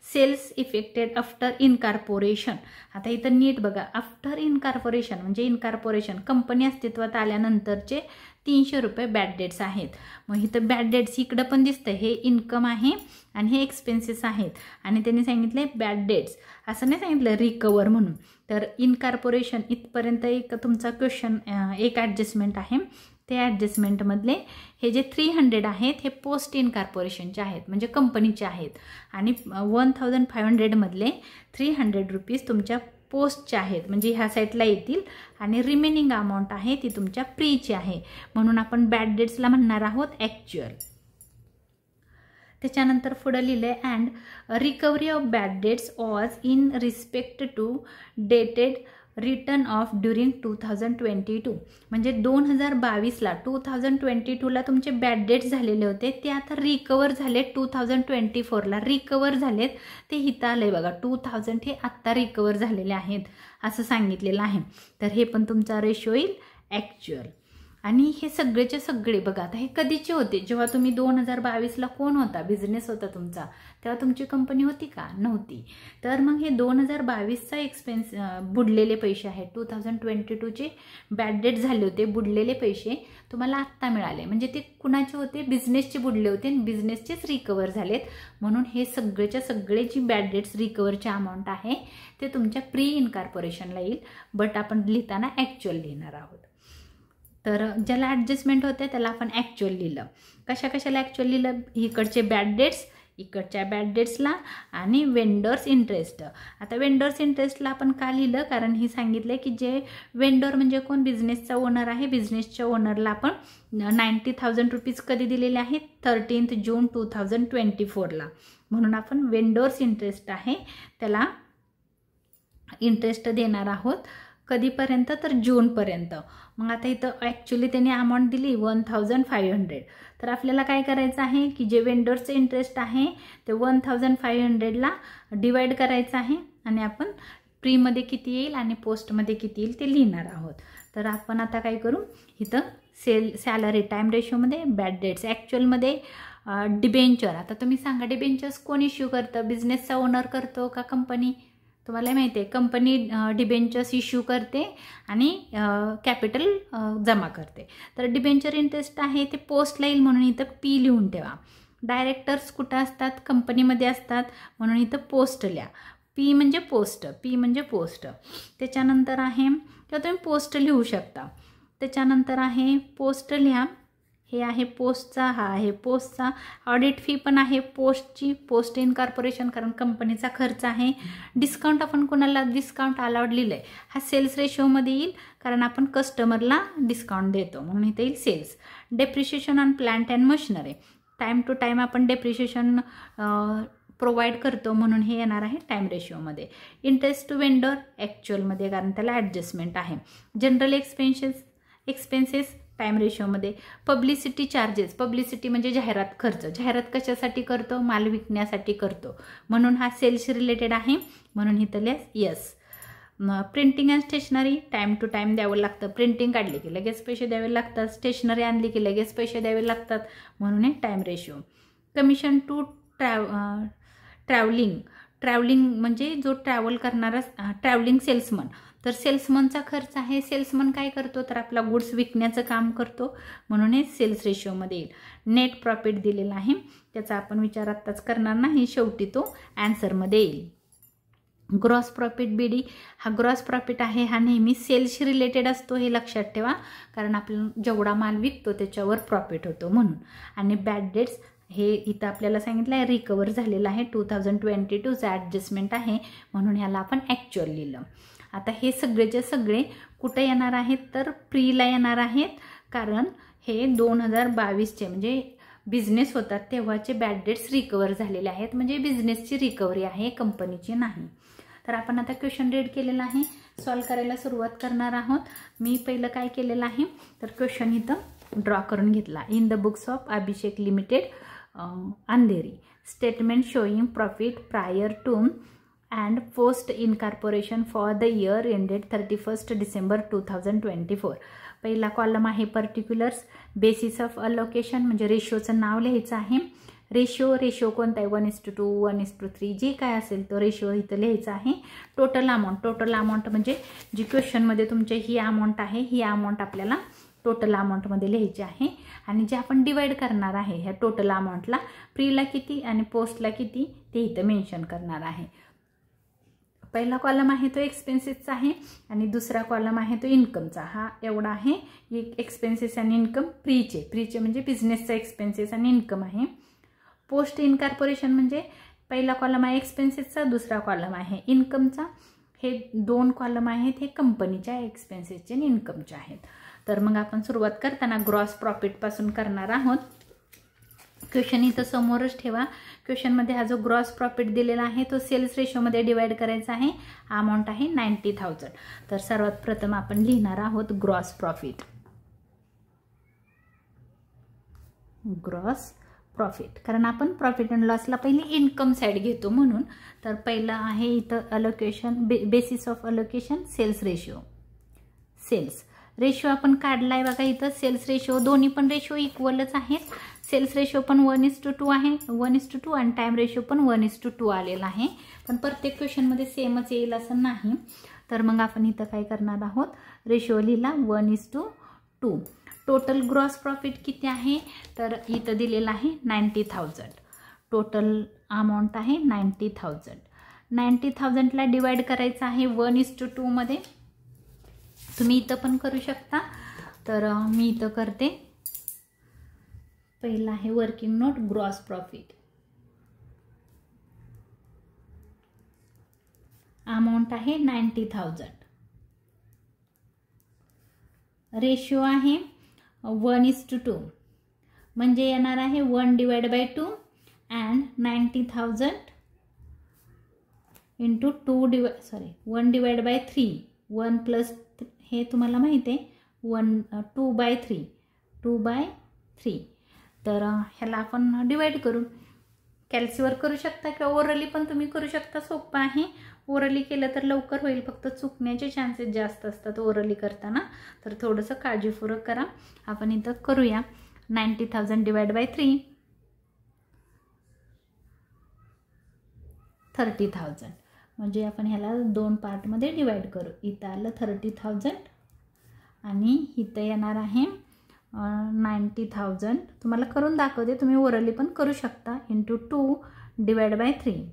sales effected after incorporation. आता इथं नीट बघा, आफ्टर इनकॉर्पोरेशन म्हणजे इनकॉर्पोरेशन कंपनी अस्तित्वात आल्यानंतरचे ₹300 बॅड डेट्स आहेत. मग इथं बॅड डेट्स इकडं पण दिसतं, हे इन्कम आहे आणि हे एक्सपेन्सेस आहेत आणि त्यांनी सांगितले बॅड डेट्स, असं नाही सांगितलं रिकवर म्हणून. तर इनकॉर्पोरेशन इथपर्यंत एक तुमचा क्वेश्चन एक ॲडजस्टमेंट आहे. ते ॲडजस्टमेंटमधले हे जे 300 आहेत हे पोस्ट इनकॉर्पोरेशनचे आहेत म्हणजे कंपनीचे आहेत आणि 1500 मधले ₹300 तुमच्या पोस्टचे आहेत म्हणजे ह्या साईडला येतील आणि रिमेनिंग अमाऊंट आहे ती तुमच्या प्रीची आहे. म्हणून आपण बॅड डेट्सला म्हणणार आहोत ॲक्च्युअल. त्याच्यानंतर पुढं लिहिलंय and recovery of bad debts was in respect to dated return of during 2022 म्हणजे 2022ला 2022ला तुमचे बॅड डेट्स झालेले होते ते आता रिकवर झाले 2024ला रिकवर झालेत. ते हिथं आलंय बघा 2000 हे आत्ता रिकवर झालेले आहेत असं सांगितलेलं आहे. तर हे पण तुमचा रेशो येईल ॲक्च्युअल. आणि हे सगळेचे सगळे बघा आता हे कधीचे होते, जेव्हा तुम्ही 2022ला कोण होता, बिझनेस होता तुमचा, तेव्हा तुमची कंपनी होती का, नव्हती. तर मग हे 2022चा एक्सपेन्स बुडलेले पैसे आहेत, 2022चे बॅड डेट झाले होते बुडलेले पैसे तुम्हाला आत्ता मिळाले म्हणजे ते कुणाचे होते, बिझनेसचे बुडले होते आणि बिझनेसचेच रिकवर झालेत. म्हणून हे सगळेच्या सगळे जी बॅड डेट्स रिकवरचे अमाऊंट आहे ते तुमच्या प्री इनकॉर्पोरेशनला येईल, बट आपण लिहिताना ॲक्च्युअल लिहिणार आहोत. तर ज्याला ॲडजस्टमेंट होते त्याला आपण ॲक्च्युअल लिहिलं. कशाला ॲक्च्युअल लिहिलं, इकडचे बॅड डेट्स इकडच्या बॅड डेट्सला आणि वेंडर्स इंटरेस्ट. आता वेंडर्स इंटरेस्टला आपण का लिहिलं, कारण ही सांगितलं की जे वेंडर म्हणजे कोण, बिझनेसचा ओनर आहे. बिझनेसच्या ओनरला आपण 90,000 रुपीज कधी दिलेले आहेत 13 जून 2024ला. म्हणून आपण वेंडर्स इंटरेस्ट आहे त्याला इंटरेस्ट देणार आहोत कधीपर्यंत तर जूनपर्यंत. मग आता इथं ॲक्च्युली त्यांनी अमाऊंट दिली 1500. तर आपल्याला काय करायचं आहे की जे वेंडर्सचं इंटरेस्ट आहे ते 1500ला डिवाइड करायचं आहे आणि आपण प्रीमध्ये किती येईल आणि पोस्टमध्ये किती येईल ते लिहिणार आहोत. तर आपण आता काय करू, इथं सॅलरी टाईम रेशोमध्ये बॅड डेट्स, ॲक्च्युअलमध्ये डिबेंचर. आता तुम्ही सांगा डिबेंचर्स कोण इश्यू करतं, बिझनेसचा ओनर करतो का कंपनी? तुम्हाला माहिती आहे कंपनी डिबेंचर्स इश्यू करते आणि कॅपिटल जमा करते. तर डिबेंचर इंटरेस्ट आहे ते पोस्टला येईल म्हणून इथं पी लिहून ठेवा. डायरेक्टर्स कुठं असतात, कंपनीमध्ये असतात म्हणून इथं पोस्ट लिहा. पी म्हणजे पोस्ट. त्याच्यानंतर आहे किंवा तुम्ही पोस्ट लिहू शकता. त्याच्यानंतर आहे पोस्ट लिहा. हे आहे पोस्टचा, हा आहे पोस्टचा. ऑडिट फी पण आहे पोस्टची, पोस्ट इनकॉर्पोरेशन, कारण कंपनीचा खर्च आहे. डिस्काउंट आपण कोणाला डिस्काउंट अलाउड लिहिलं आहे, हा सेल्स रेशोमध्ये येईल, कारण आपण कस्टमरला डिस्काउंट देतो म्हणून इथे येईल sales. Depreciation on plant and machinery, time to time आपण डेप्रिशिएशन प्रोव्हाइड करतो म्हणून हे येणार आहे टाईम रेशिओमध्ये. इंटरेस्ट टू वेंडर ॲक्च्युअलमध्ये, कारण त्याला ॲडजस्टमेंट आहे. जनरल एक्सपेन्सेस टाईम रेशिओमध्ये. पब्लिसिटी चार्जेस, पब्लिसिटी म्हणजे जाहिरात खर्च, जाहिरात कशासाठी करतो, माल विकण्यासाठी करतो म्हणून हा सेल्स रिलेटेड आहे म्हणून इथं yes. Printing and stationery, time to time द्यावं लागतं, प्रिंटिंग काढली की लगेच पैसे द्यावे लागतात, स्टेशनरी आणली की लगेच पैसे द्यावे लागतात म्हणून हे time ratio. Commission to travelling म्हणजे जो ट्रॅव्हल करणारा ट्रॅव्हलिंग सेल्समन, तर सेल्समनचा खर्च आहे. सेल्समन काय करतो, तर आपला गुड्स विकण्याचं काम करतो म्हणून हे सेल्स रेशिओमध्ये येईल. नेट प्रॉफिट दिलेला आहे, त्याचा आपण विचार आत्ताच करणार नाही, शेवटी तो ॲन्सरमध्ये येईल. ग्रॉस प्रॉफिट BD, हा ग्रॉस प्रॉफिट आहे, हा नेहमी सेल्सशी रिलेटेड असतो, हे लक्षात ठेवा, कारण आपण जेवढा माल विकतो त्याच्यावर प्रॉफिट होतो म्हणून. आणि बॅड डेट्स, हे इथं आपल्याला सांगितलं आहे रिकवर झालेलं आहे, 2022चं ॲडजस्टमेंट आहे म्हणून ह्याला आपण ॲक्च्युअल लिहिलं. आता हे सगळेचे सगळे कुठे येणार आहेत, तर प्रीला येणार आहेत, कारण हे 2022चे म्हणजे बिझनेस होतात तेव्हाचे बॅड डेट्स रिकवर झालेले आहेत, म्हणजे बिझनेसची रिकव्हरी आहे, कंपनीची नाही. तर आपण आता क्वेश्चन रीड केलेला आहे, सॉल्व करायला सुरुवात करणार आहोत. मी पहिलं काय केलेलं आहे, तर क्वेश्चन इथं ड्रॉ करून घेतला. In the books of Abhishek limited Andheri, statement showing profit prior to and post incorporation for the year ended 31 December 2024. पहिला कॉलम आहे पर्टिक्युलर्स, बेसिस ऑफ अलोकेशन म्हणजे रेशोचं नाव लिहायचं आहे. रेशो कोणता आहे, 1:2, 1:3, जे काय असेल तो रेशो इथं लिहायचा आहे. टोटल अमाऊंट म्हणजे जी क्वेश्चनमध्ये तुमचे ही अमाऊंट आहे, ही अमाऊंट आपल्याला टोटल अमाऊंटमध्ये लिहायची आहे. आणि जे आपण डिवाइड करणार आहे ह्या टोटल अमाऊंटला, प्रीला किती आणि पोस्टला किती ते इथं मेन्शन करणार आहे. पहिला कॉलम आहे तो एक्सपेन्सेसचा आहे आणि दुसरा कॉलम आहे तो इन्कमचा. हा एवढा आहे, एक्सपेन्सेस आणि इन्कम प्रीचे म्हणजे बिझनेसचा एक्सपेन्सेस आणि इन्कम आहे. पोस्ट इनकॉर्पोरेशन म्हणजे पहिला कॉलम आहे एक्सपेन्सेसचा, दुसरा कॉलम आहे इन्कमचा. हे 2 कॉलम आहेत, हे कंपनीच्या एक्सपेन्सेसचे आणि इन्कमचे आहेत. तर मग आपण सुरुवात करताना ग्रॉस प्रॉफिटपासून करणार आहोत. क्वेश्चन इथं समोरच ठेवा. क्वेश्चनमध्ये हा जो ग्रॉस प्रॉफिट दिलेला आहे तो सेल्स रेशोमध्ये डिवाइड करायचा आहे. अमाऊंट आहे 90,000. तर सर्वात प्रथम आपण लिहिणार आहोत ग्रॉस प्रॉफिट. ग्रॉस प्रॉफिट, कारण आपण प्रॉफिट अँड लॉसला पहिली इन्कम साईड घेतो म्हणून. तर पहिला आहे इथं allocation, basis of allocation sales ratio. Sales ratio आपण काढला आहे बघा इथं, सेल्स रेशो दोन्ही पण रेशो इक्वलच आहेत. सेल्स रेशो पण 1:2 आहे, 1:2 आणि टाईम रेशो पण 1:2 आलेला आहे. पण प्रत्येक क्वेश्चनमध्ये सेमच येईल असं नाही. तर मग आपण इथं काय करणार आहोत, रेशो लिहिला 1:2. टोटल ग्रॉस प्रॉफिट किती आहे, तर इथं दिलेलं आहे 90,000. टोटल अमाऊंट आहे 90,000. 90,000ला डिवाइड करायचं आहे 1:2 मध्ये. तुम्ही इथं पण करू शकता, तर मी इथं करते. पहिला आहे working note gross profit. Amount आहे 90,000. रेशो आहे 1:2 म्हणजे येणार आहे 1/2 अँड 90,000 इंटू 1/3. 1 प्लस हे तुम्हाला माहिती आहे 2/3. तर ह्याला आपण डिवाइड करू. कॅल्सीवर करू शकता किंवा ओरली पण तुम्ही करू शकता, सोपं आहे. ओरली केलं तर लवकर होईल, फक्त चुकण्याचे चान्सेस जास्त असतात ओरली करताना, तर थोडंसं काळजीपूर्वक करा. आपण इथं करूया 90,000 डिवाइड बाय 3, 30,000. म्हणजे आपण ह्याला 2 पार्टमध्ये डिवाइड करू. इथं आलं 30,000 आणि इथं येणार आहे 90,000. तुम्हाला करून दाखवते, तुम्ही ओरली पण करू शकता. Into 2 divide by 3,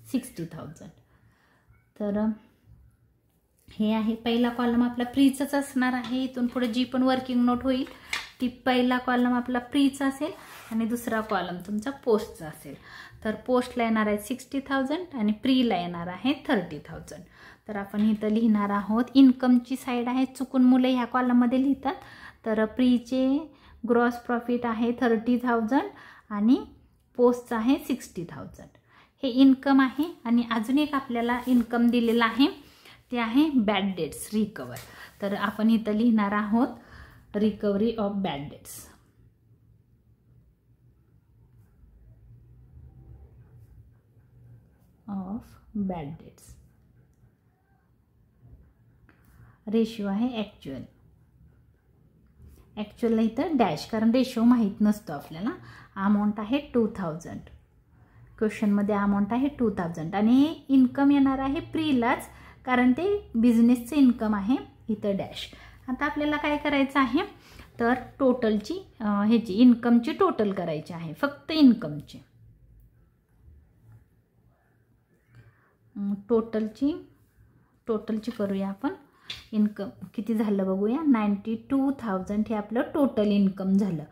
60,000. तर हे आहे पहिला कॉलम आपला प्रीचंच असणार आहे. इथून पुढे जी पण वर्किंग नोट होईल ती पहिला कॉलम आपला प्रीचा असेल आणि दुसरा कॉलम तुमचा पोस्टचा असेल. तर पोस्टला येणार आहे 60,000 आणि प्रीला येणार आहे 30,000. तर आपण इथं लिहिणार आहोत इन्कमची साईड आहे, चुकून मुलं ह्या कॉलममध्ये लिहितात. तर प्रीचे ग्रॉस प्रॉफिट आहे 30,000 आणि पोस्टचं आहे 60,000. हे इन्कम आहे. आणि अजून एक आपल्याला इन्कम दिलेला आहे ते आहे बॅड डेट्स रिकवर. तर आपण इथं लिहिणार आहोत recovery of bad debts. Bad debts ratio आहे ॲक्च्युअल. ॲक्च्युअलला इथं डॅश, कारण रेशिओ माहीत नसतो आपल्याला. अमाऊंट आहे 2000. क्वेश्चनमध्ये अमाऊंट आहे 2000 आणि इन्कम येणार आहे प्रीलाच, कारण ते बिझनेसचं इन्कम आहे. इथं डॅश. आता आपल्याला काय करायचं आहे तर टोटलची ह्याची इन्कमची टोटल करायची आहे, फक्त इन्कमची. टोटलची करूया आपण. इन्कम किती झालं बघूया. 92,000 हे आपलं टोटल इन्कम झालं.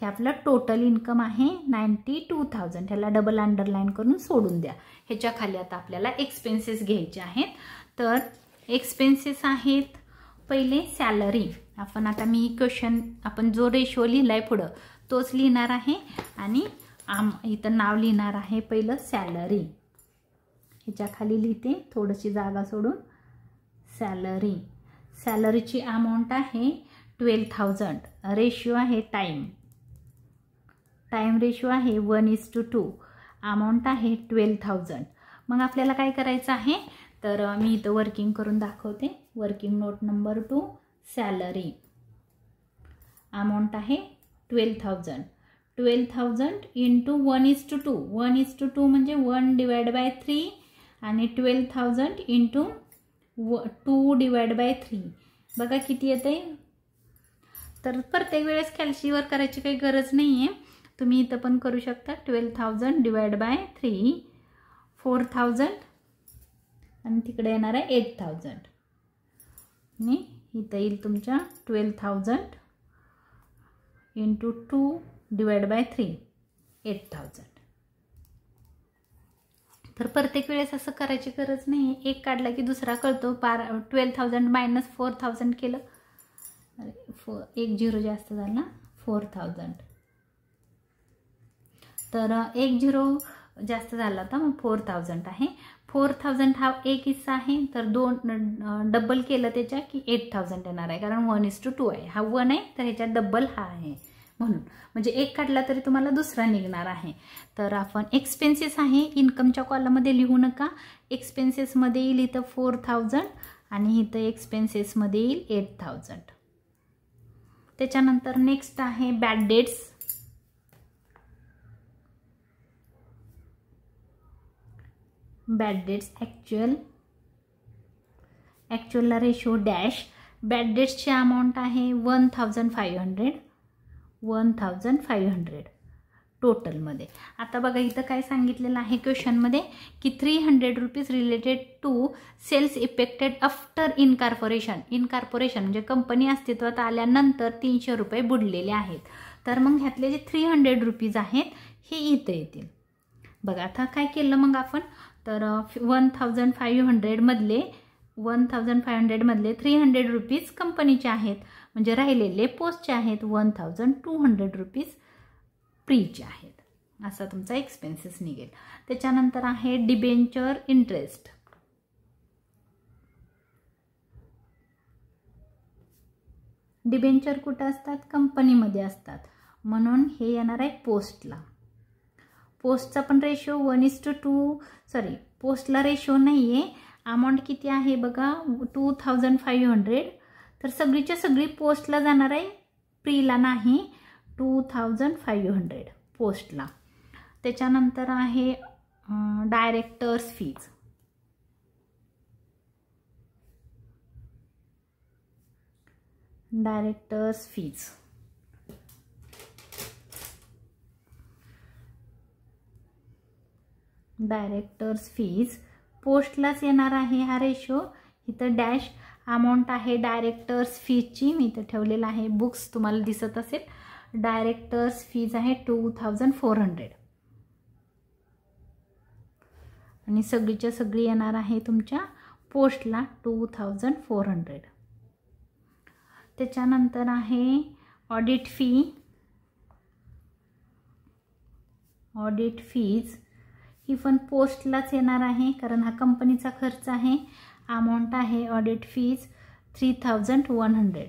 हे आपलं टोटल इन्कम आहे 92,000. ह्याला डबल अंडरलाईन करून सोडून द्या. ह्याच्या खाली आता आपल्याला एक्सपेन्सेस घ्यायचे आहेत. तर एक्सपेन्सेस आहेत पहिले सॅलरी. आपण आता मी क्वेश्चन आपण जो रेशो लिहिलाय पुढं तोच लिहिणार आहे आणि इथं नाव लिहिणार आहे पहिलं सॅलरी. ह्याच्या खाली लिहिते थोडीशी जागा सोडून सॅलरी. सॅलरीची अमाऊंट आहे 12,000. रेशिओ आहे टाईम रेशिओ आहे 1:2. अमाऊंट आहे 12,000. मग आपल्याला काय करायचं आहे तर मी इथं वर्किंग करून दाखवते. Working note number 2 salary. Amount आहे 12,000. 12,000 इंटू 1:2. 1:2 म्हणजे 1/3 आणि 12,000 इंटू 2/3. बघा किती येते. तर प्रत्येक वेळेस कॅल्क्युलेट करायची काही गरज नाही आहे. तुम्ही इथं पण करू शकता. 12,000 /3 4,000 आणि तिकडे येणार आहे 8,000 आणि इथं येईल तुमच्या 12,000 इंटू 2/3 8,000. तर प्रत्येक वेळेस असं करायची गरज नाही. एक काढला की दुसरा कळतो. 12,000 मायनस 4,000 केलं. अरे 1 0 जास्त झाला 4,000. तर 1 0 जास्त झाला होता मग 4,000 आहे. 4,000 हा एक हिस्सा आहे. तर 2 डबल केलं त्याच्या की 8,000 येणार आहे, कारण 1:2 आहे. हा 1 आहे तर ह्याच्यात डबल हा आहे म्हणून. म्हणजे एक काढला तरी तुम्हाला दुसरा निघणार आहे. तर आपण एक्सपेन्सेस आहे इन्कमच्या कॉलममध्ये लिहू नका. एक्सपेन्सेसमध्ये येईल इथं 4,000 आणि इथं एक्सपेन्सेसमध्ये येईल 8,000. त्याच्यानंतर नेक्स्ट आहे बॅड डेट्स. बॅड डेट्स ॲक्च्युअलला रेशो डॅश. बॅड डेट्सची अमाऊंट आहे 1,500 टोटलमध्ये. आता बघा इथं काय सांगितलेलं आहे क्वेश्चनमध्ये की 300 rupees related to sales effected after incorporation. Incorporation म्हणजे कंपनी अस्तित्वात आल्यानंतर 300 रुपये बुडलेले आहेत. तर मग ह्यातले जे 300 रुपीज आहेत हे इथं येतील. बघा आता काय केलं मग आपण तर 1,500 मधले 300 रुपीज कंपनीचे आहेत, म्हणजे राहिलेले पोस्टचे आहेत. 1,200 रुपीज प्रीचे आहेत. असा तुमचा एक्सपेन्सेस निघेल. त्याच्यानंतर आहे डिबेंचर इंटरेस्ट. डिबेंचर कुठं असतात कंपनीमध्ये असतात, म्हणून हे येणार आहे पोस्टला. पोस्टचा पण रेशो 1:2 पोस्टला रेशो नाही आहे. अमाऊंट किती आहे बघा 2,500. तर सगळीच्या सगळी पोस्टला जाणार आहे, प्रीला नाही. 2,500 पोस्टला. त्याच्यानंतर आहे डायरेक्टर्स फीज. डायरेक्टर्स फीज पोस्टलाच येणार आहे हा रेशो. इथं डॅश अमाऊंट आहे डायरेक्टर्स फीजची, मी इथं ठेवलेलं आहे, बुक्स तुम्हाला दिसत असेल. डायरेक्टर्स फीज आहे 2400 आणि सगळीच्या सगळी येणार आहे तुमच्या पोस्टला 2400. त्याच्यानंतर आहे ऑडिट फी. ऑडिट फीज ही पण पोस्टलाच येणार आहे कारण हा कंपनीचा खर्च आहे. अमाऊंट आहे ऑडिट फीज 3100.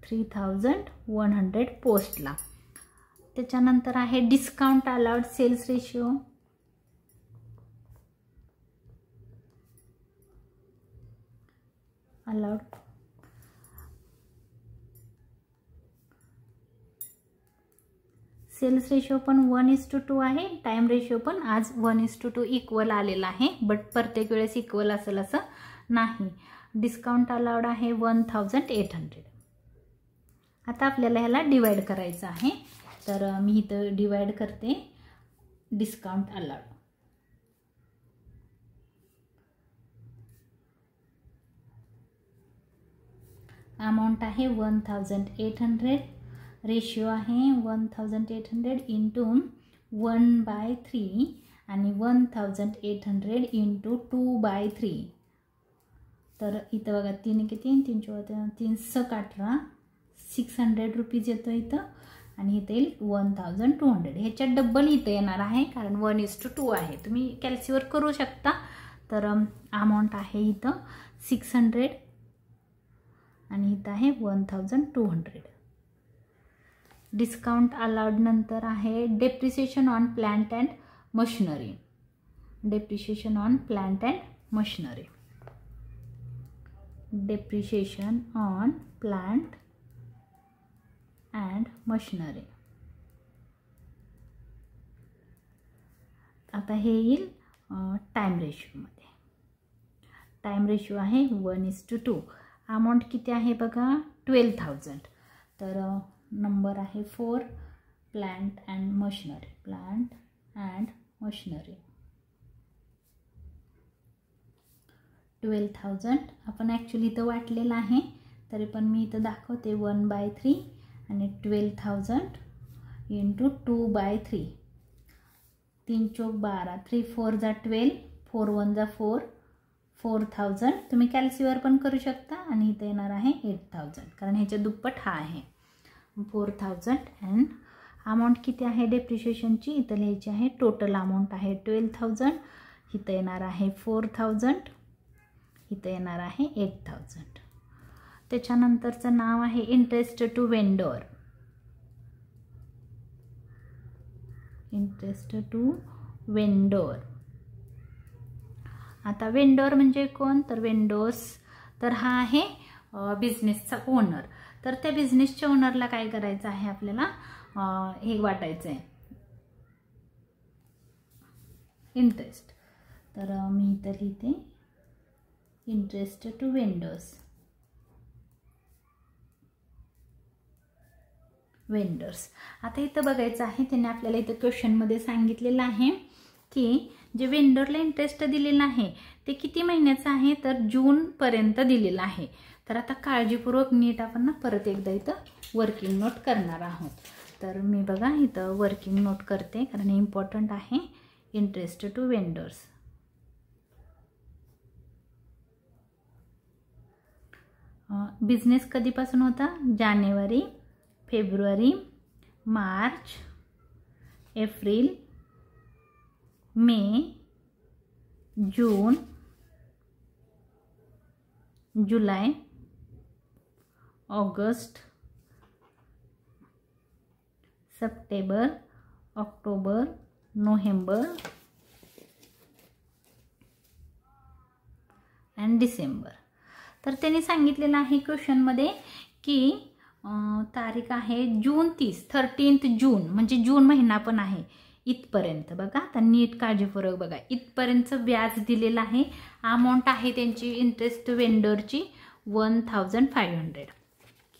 3100 पोस्टला. त्याच्यानंतर आहे discount allowed sales ratio. Allowed sales ratio पण 1:2 आहे. टाइम रेशिओ पण आज 1:2 इक्वल आलेला आहे, बट प्रत्येक वेळेस इक्वल असेल असं नाही. डिस्काउंट अलाउड आहे 1800. आता आपल्याला ह्याला डिवाइड करायचं आहे, तर मी इथं डिवाइड करते. डिस्काउंट अलाउड अमाऊंट आहे 1800. रेशिओ आहे 1800 इंटू 1/3 आणि 1800 इंटू 2/3. तर इथं बघा 3 किती 318 600 रुपीज येतो इथं आणि इथे येईल 1200. ह्याच्यात डबल इथं येणार आहे कारण 1:2 आहे. तुम्ही कॅल्सीवर करू शकता. तर अमाऊंट आहे इथं 600 आणि इथं आहे 1200. डिस्काउंट अलाउड नंतर आहे depreciation on plant and machinery. Depreciation on plant and machinery. Depreciation on plant and machinery. आता हे येईल टाइम रेशिओमध्ये. टाइम रेशिओ आहे 1:2. अमाऊंट किती आहे बघा 12000. तर नंबर आहे 4 plant and machinery. Plant and machinery 12000. आपण ॲक्च्युली इथं वाटलेलं आहे तरी पण मी इथं दाखवते 1/3 आणि 12000 इंटू 2/3. 3 चौक 12, 3 4 जा 12, 4 1 जा 4, 4000. तुम्ही कॅल्सीवर पण करू शकता आणि इथं येणार आहे 8000 कारण ह्याच्या दुप्पट हा आहे 4000. अँड अमाऊंट किती आहे डेप्रिशिएशनची इथं लिहायची आहे. टोटल अमाऊंट आहे 12000. इथं येणार आहे 4000. इथं येणार आहे 8000. त्याच्यानंतरचं नाव आहे interest to vendor. Interest to vendor. आता वेंडर म्हणजे कोण तर वेंडर्स तर हा आहे बिझनेसचा ओनर. तर त्या बिझनेसच्या ओनरला काय करायचं आहे आपल्याला हे वाटायचं आहे इंटरेस्ट. तर मी इथं लिहिते इंटरेस्ट टू वेंडर्स. वेंडर्स. आता इथं बघायचं आहे त्याने आपल्याला इथं क्वेश्चनमध्ये सांगितलेलं आहे की जे वेंडरला इंटरेस्ट दिलेला आहे ते किती महिन्याचं आहे तर जूनपर्यंत दिलेलं आहे. तर आता काळजीपूर्वक नीट आपण ना परत एकदा इथं वर्किंग नोट करणार आहोत. तर मी बघा इथं वर्किंग नोट करते कारण हे इम्पॉर्टंट आहे. Interest to vendors. बिझनेस कधीपासून होता जानेवारी, फेब्रुवारी, मार्च, एप्रिल, मे, जून, जुलै, August, September, October, November and December. तर त्यांनी सांगितलेलं आहे क्वेश्चनमध्ये की तारीख आहे जून 30 13 जून म्हणजे जून महिना पण आहे इथपर्यंत. बघा तर नीट काळजीपूर्वक बघा इथपर्यंतचं व्याज दिलेलं आहे. अमाऊंट आहे त्यांची इंटरेस्ट वेंडरची 1500.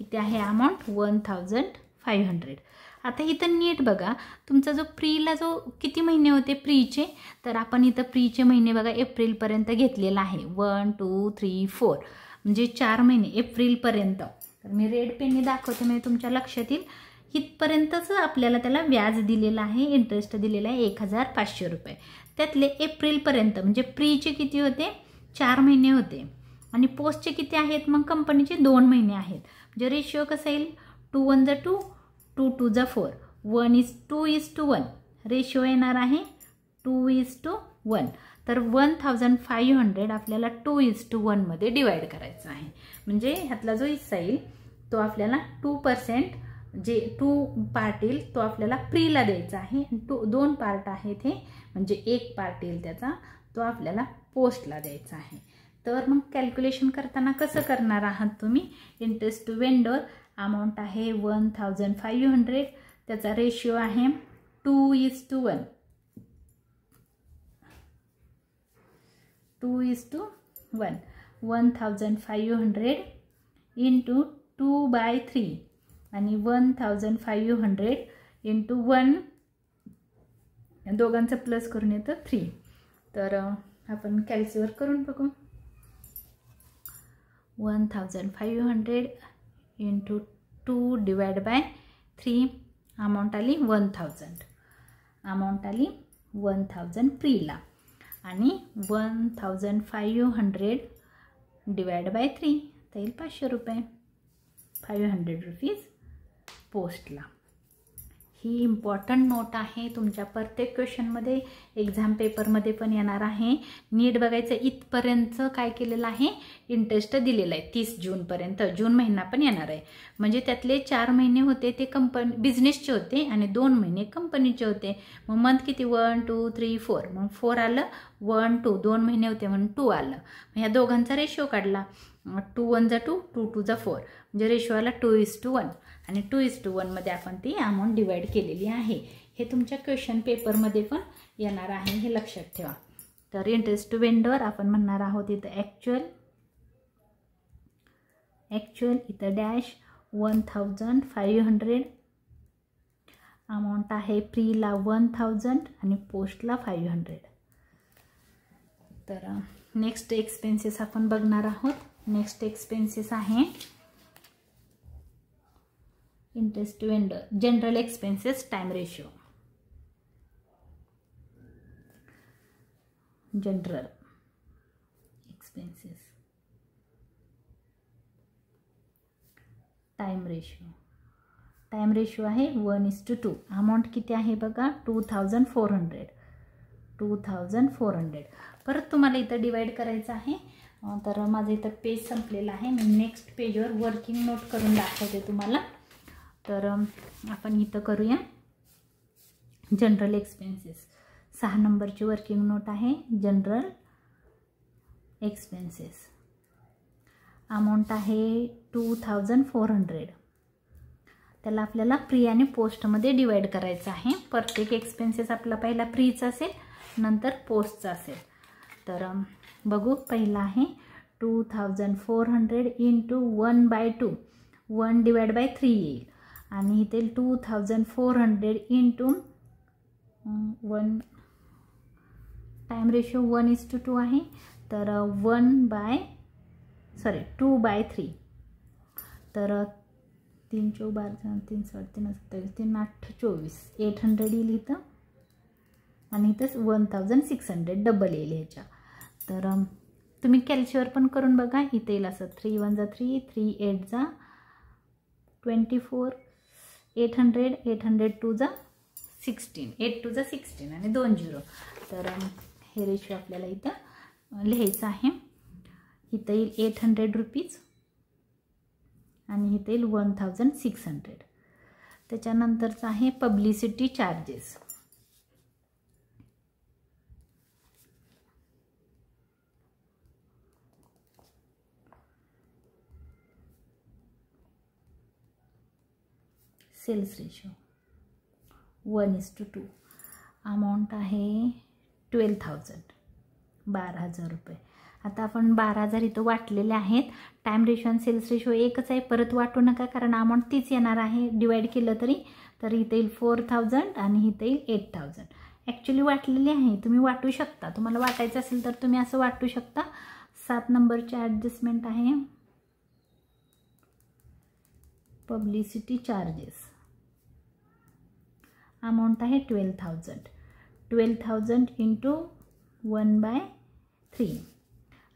किती आहे अमाऊंट 1500. 500. आता इथं नीट बघा, तुमचा जो प्रीला जो किती महिने होते प्रीचे, तर आपण इथं प्रीचे महिने बघा एप्रिलपर्यंत घेतलेला आहे. 1 2 3 4 म्हणजे 4 महिने एप्रिलपर्यंत. तर मी रेड पेनने दाखवते म्हणजे तुमच्या लक्षात येईल. इथपर्यंतच आपल्याला त्याला व्याज दिलेलं आहे, इंटरेस्ट दिलेला आहे 1500 रुपये. त्यातले एप्रिलपर्यंत म्हणजे प्रीचे किती होते, 4 महिने होते आणि पोस्टचे किती आहेत, मग कंपनीचे 2 महिने आहेत. म्हणजे रेशिओ कसा येईल, 2 1 जा 2, 2 2 जा 4, 1:2:1 रेशिओ येणार आहे 2:1. तर 1500 आपल्याला 2:1 मध्ये डिवाइड करायचं आहे. म्हणजे ह्यातला जो हिस्सा येईल तो आपल्याला 2% जे 2 पार्ट येईल तो आपल्याला प्रीला द्यायचा आहे. 2 पार्ट आहेत हे, म्हणजे 1 पार्ट येईल त्याचा तो आपल्याला पोस्टला द्यायचा आहे. तर मग कॅल्क्युलेशन करताना कसं करणार आहात तुम्ही, इंटरेस्ट टू वेंडर अमाऊंट आहे 1500, त्याचा रेशिओ आहे 2:1. 2:1. 1500 इंटू 2/3 आणि 1500 इंटू 1, दोघांचं प्लस करून येतं 3. तर आपण कॅल्क्युलेट करून बघू. 1500 इंटू 2 डिवाइड बाय 3 अमाऊंट आली 1000. अमाऊंट आली 1000 प्रीला आणि 1500 डिवाइड बाय 3 तर येईल 500 रुपये. 500 रुपीज पोस्टला. ही इम्पॉर्टंट नोट आहे, तुमच्या प्रत्येक क्वेश्चनमध्ये एक्झाम पेपरमध्ये पण येणार आहे. नीट बघायचं, इथपर्यंत काय केलेलं आहे, इंटरेस्ट दिलेला आहे 30 जूनपर्यंत. जून महिना पण येणार आहे. म्हणजे त्यातले 4 महिने होते ते बिझनेसचे होते आणि 2 महिने कंपनीचे होते. मग मंथ किती, 1 2 3 4, मग 4 आलं, 1 2 2 महिने होते म्हणून 2 आलं. मग ह्या दोघांचा रेशिओ काढला, 2 1 जा 2, 2 2 जा 4 म्हणजे रेशिओ आला 2:1 आणि 2:1 मध्ये आपण ती अमाऊंट डिवाइड केलेली आहे. हे तुमच्या क्वेश्चन पेपरमध्ये पण येणार आहे, हे लक्षात ठेवा. तर इंटरेस्ट टू वेंडर आपण म्हणणार आहोत इथं ॲक्च्युअल इथं डॅश 1500 अमाऊंट आहे प्रीला 1000 आणि पोस्टला 500. तर नेक्स्ट एक्सपेन्सेस आपण बघणार आहोत. नेक्स्ट एक्सपेन्सेस आहे interest to vendor general expenses time ratio. General expenses time ratio. Time ratio आहे 1:2. अमाऊंट किती आहे बघा, 2400. परत तुम्हाला इथं डिवाइड करायचं आहे. तर माझं इथं पेज संपलेलं आहे. मी नेक्स्ट पेजवर वर्किंग नोट करून दाखवते तुम्हाला. तर आपण इथं करूया जनरल एक्सपेन्सेस. 6 नंबरची वर्किंग नोट आहे जनरल एक्सपेन्सेस. अमाऊंट आहे 2400. त्याला आपल्याला प्री आणि पोस्टमध्ये डिवाइड करायचं आहे. प्रत्येक एक्सपेन्सेस आपला पहिला प्रीचा असेल, नंतर पोस्टचा असेल. तर बघू, पहिला आहे 2400 इंटू 1/2, 1 डिवाइड बाय 3 येईल आणि इथे 2400 इंटू 1, टाइम रेशिओ 1:2 आहे. तर 2/3. तर 3 4 12 3 3 3 8 24, 800 येईल इथं आणि इथंच 1600 डबल येईल ह्याच्या. तर तुम्ही कॅल्क्युलेट पण करून बघा. इथे येईल असं 3 1 जा 3, 3 8 जा 24, 800 800 2 जा 16, 8 2 जा 16 आणि 2 0. तर हे रेशिओ आपल्याला इथं लिहायचं आहे. इथं येईल 800 रुपीज आणि इथे येईल 1600. त्याच्यानंतरचं आहे publicity charges. Sales ratio 1:2. Amount आहे 12,000 रुपये. आता आपण 12,000 इथं वाटलेले आहेत. टाईम रेशो आणि सेल्स रेशो एकच आहे, परत वाटू नका कारण अमाऊंट तीच येणार आहे. डिवाइड केलं तर इथे येईल 4,000 आणि इथे येईल 8,000. ॲक्च्युली वाटलेली आहे, तुम्ही वाटू शकता. तुम्हाला वाटायचं असेल तर तुम्ही असं वाटू शकता. 7 नंबरचे ॲडजस्टमेंट आहे पब्लिसिटी चार्जेस. अमाऊंट आहे 12,000. 12,000 इंटू 1/3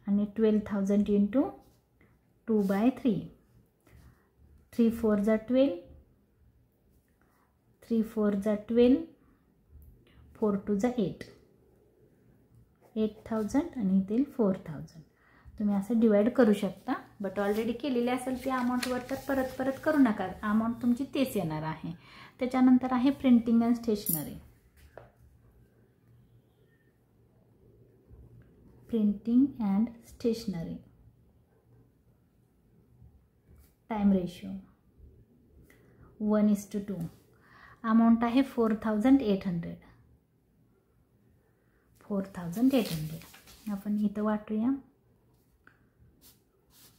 आणि 12,000 इंटू 2/3. 3 4 जा 12, 3 4 जा 12, 4 2 जा 8. 8,000 आणि इथे 4,000. तुम्ही असं डिवाइड करू शकता, बट ऑलरेडी केलेली असेल ती अमाऊंटवर तर परत करू नका. अमाऊंट तुमची तेच येणार आहे. त्याच्यानंतर आहे printing and stationery. Printing and stationery time ratio 1:2. Amount आहे 4,800. 4,800. आपण इथं वाटूया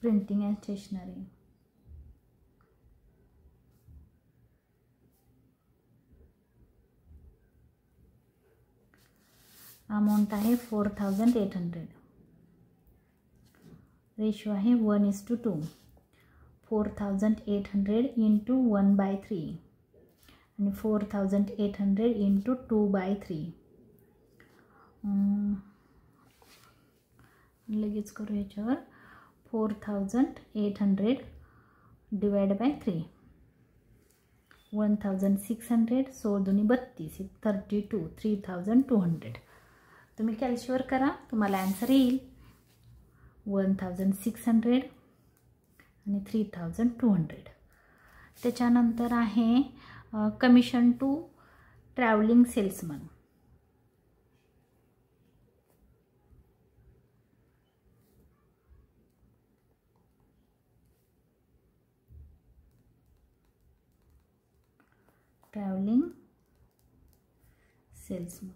प्रिंटिंग अँड स्टेशनरी. अमाऊंट आहे 4,800. रेशो आहे 1:2. 4,800 इंटू 1/3 आणि 4,800 इंटू 2/3. लगेच करू याच्यावर. 4,800 डिवाइड बाय 3. 1,600 16 2 32 32. 3,200. तुम्ही कॅल्क्युलेट करा, तुम्हाला आन्सर येईल 1,600 आणि 3,200. त्याच्यानंतर आहे commission to travelling salesman. Travelling salesman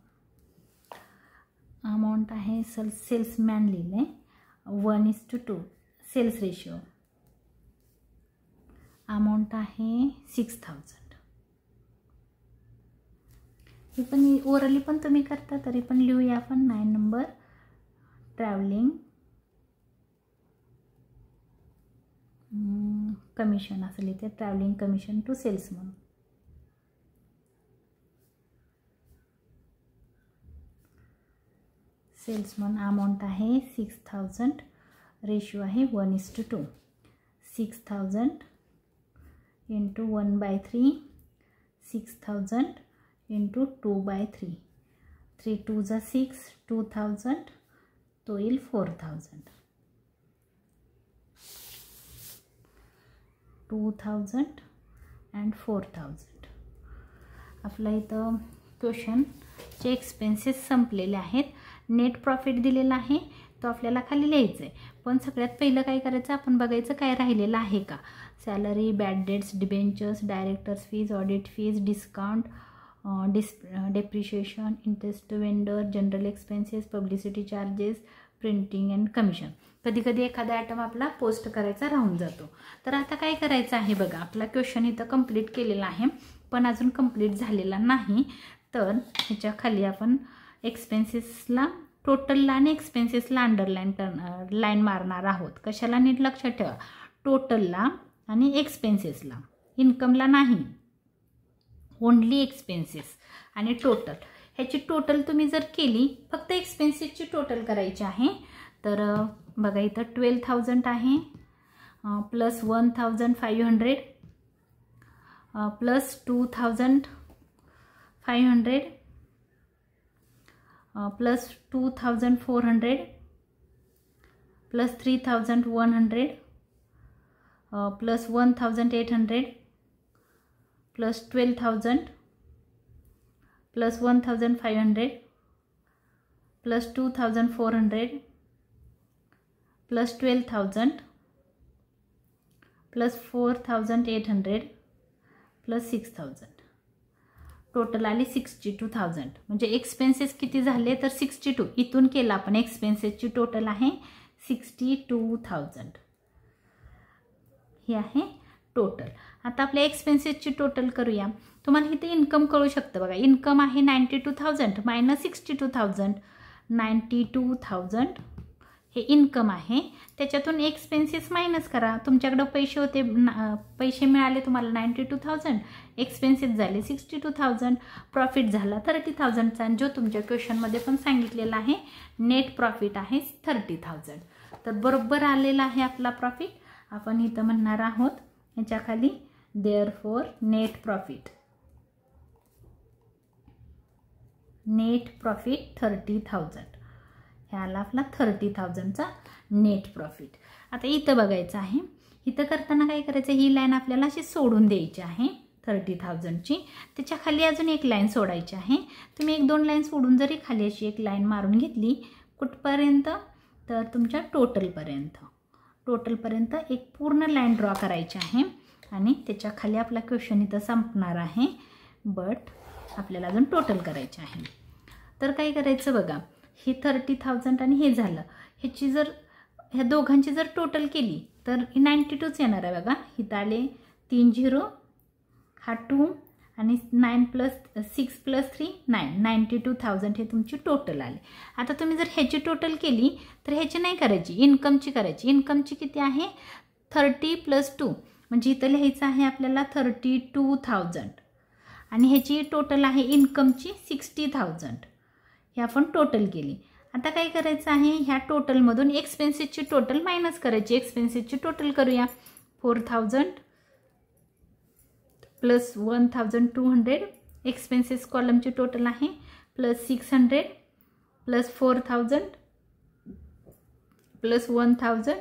amount आहे सेल्समॅन लिहिले 1:2. सेल्स रेशो अमाऊंट आहे 6,000. हे पण ओरली पण तुम्ही करता तरी पण लिहूया आपण. 9 नंबर ट्रॅव्हलिंग कमिशन असं लिहिते. Travelling commission to salesman. Salesman amount आहे 6,000. रेशो आहे 1:2. 6,000 इंटू 1/3. 6,000 इंटू 2/3. 3 2 जा 6. 2,000 तो येईल 4,000. 2,000 and 4,000. आपला इथं क्वेश्चनचे एक्सपेन्सेस संपलेले आहेत. नेट प्रॉफिट दिलेला आहे, तो आपल्याला खाली लिहायचं आहे. पण सगळ्यात पहिलं काय करायचं, आपण बघायचं काय राहिलेलं आहे का. Salary, bad debts, debentures, directors fees, audit fees, discount, depreciation, interest vendor, general expenses, publicity charges, printing and commission. कधी कधी एखादा आयटम आपला पोस्ट करायचा राहून जातो. तर आता काय करायचं आहे बघा, आपला क्वेश्चन इथं कंप्लीट केलेला आहे पण अजून कंप्लीट झालेला नाही. तर ह्याच्या खाली आपण एक्सपेन्सेसला, टोटलला आणि एक्सपेन्सेसला अंडरलाईन लाईन मारणार आहोत. कशाला नीट लक्षात ठेवा, टोटलला आणि एक्सपेन्सेसला, इन्कमला नाही. ओन्ली एक्सपेन्सेस आणि टोटल. ह्याची टोटल तुम्ही जर केली, फक्त एक्सपेन्सेसची टोटल करायची आहे. तर बघा इथं 12,000 आहे plus 1,500 plus 2,500 plus 2,400 plus 3,100 plus 1,800 plus 12,000 plus 1,500 plus 2,400 plus 12,000 plus 4,800 plus 6,000. Total आली 62,000. म्हणजे एक्सपेन्सेस किती झाले तर 62. इथून केला आपण एक्सपेन्सेसची टोटल आहे 62,000 हे आहे टोटल. आता आपल्या एक्सपेन्सेसची टोटल करूया. तुम्हाला इथे इन्कम कळू शकतं बघा. इन्कम आहे 92,000 मायनस 62,000. 92,000 हे इन्कम आहे. त्याच्यातून एक्सपेन्सेस मायनस करा. तुमच्याकडे पैसे होते, पैसे मिळाले तुम्हाला 92,000, एक्सपेन्सेस झाले 62,000, प्रॉफिट झाला 30,000चा. जो तुमच्या क्वेश्चनमध्ये पण सांगितलेला आहे नेट प्रॉफिट आहे 30,000. तर बरोबर आलेला आहे आपला प्रॉफिट. आपण इथं म्हणणार आहोत याच्या खाली देअरफॉर नेट प्रॉफिट 30,000. ह्याला आपला 30,000चा नेट प्रॉफिट. आता इथं बघायचं आहे. इथं करताना काय करायचं, ही लाईन आपल्याला अशी सोडून द्यायची आहे 30,000ची. त्याच्या खाली अजून एक लाईन सोडायची आहे. तुम्ही 1-2 लाईन सोडून जरी खाली अशी एक लाईन मारून घेतली कुठपर्यंत, तर तुमच्या टोटलपर्यंत एक पूर्ण लाईन ड्रॉ करायची आहे आणि त्याच्या खाली आपला क्वेश्चन इथं संपणार आहे. बट आपल्याला अजून टोटल करायचे आहे. तर काय करायचं बघा, ही 30,000 आणि हे झालं. ह्याची जर ह्या दोघांची जर टोटल केली तर 92च येणार आहे बघा. इथं आले 3 0, हा 2 आणि 9 + 6 + 3 9, 92,000 हे तुमची टोटल आले. आता तुम्ही जर ह्याची टोटल केली तर ह्याची नाही करायची, इन्कमची करायची. इन्कमची किती आहे 30 + 2, म्हणजे इथं लिहायचं आहे आपल्याला 32,000 आणि ह्याची टोटल आहे इन्कमची 60,000. हे आपण टोटल केली. आता काय करायचं आहे, ह्या टोटलमधून एक्सपेन्सेसची टोटल मायनस करायची. एक्सपेन्सेसची टोटल करूया. 4,000 + 1,200 एक्सपेन्सेस कॉलमची टोटल आहे, प्लस 600 + 4,000 + 1,000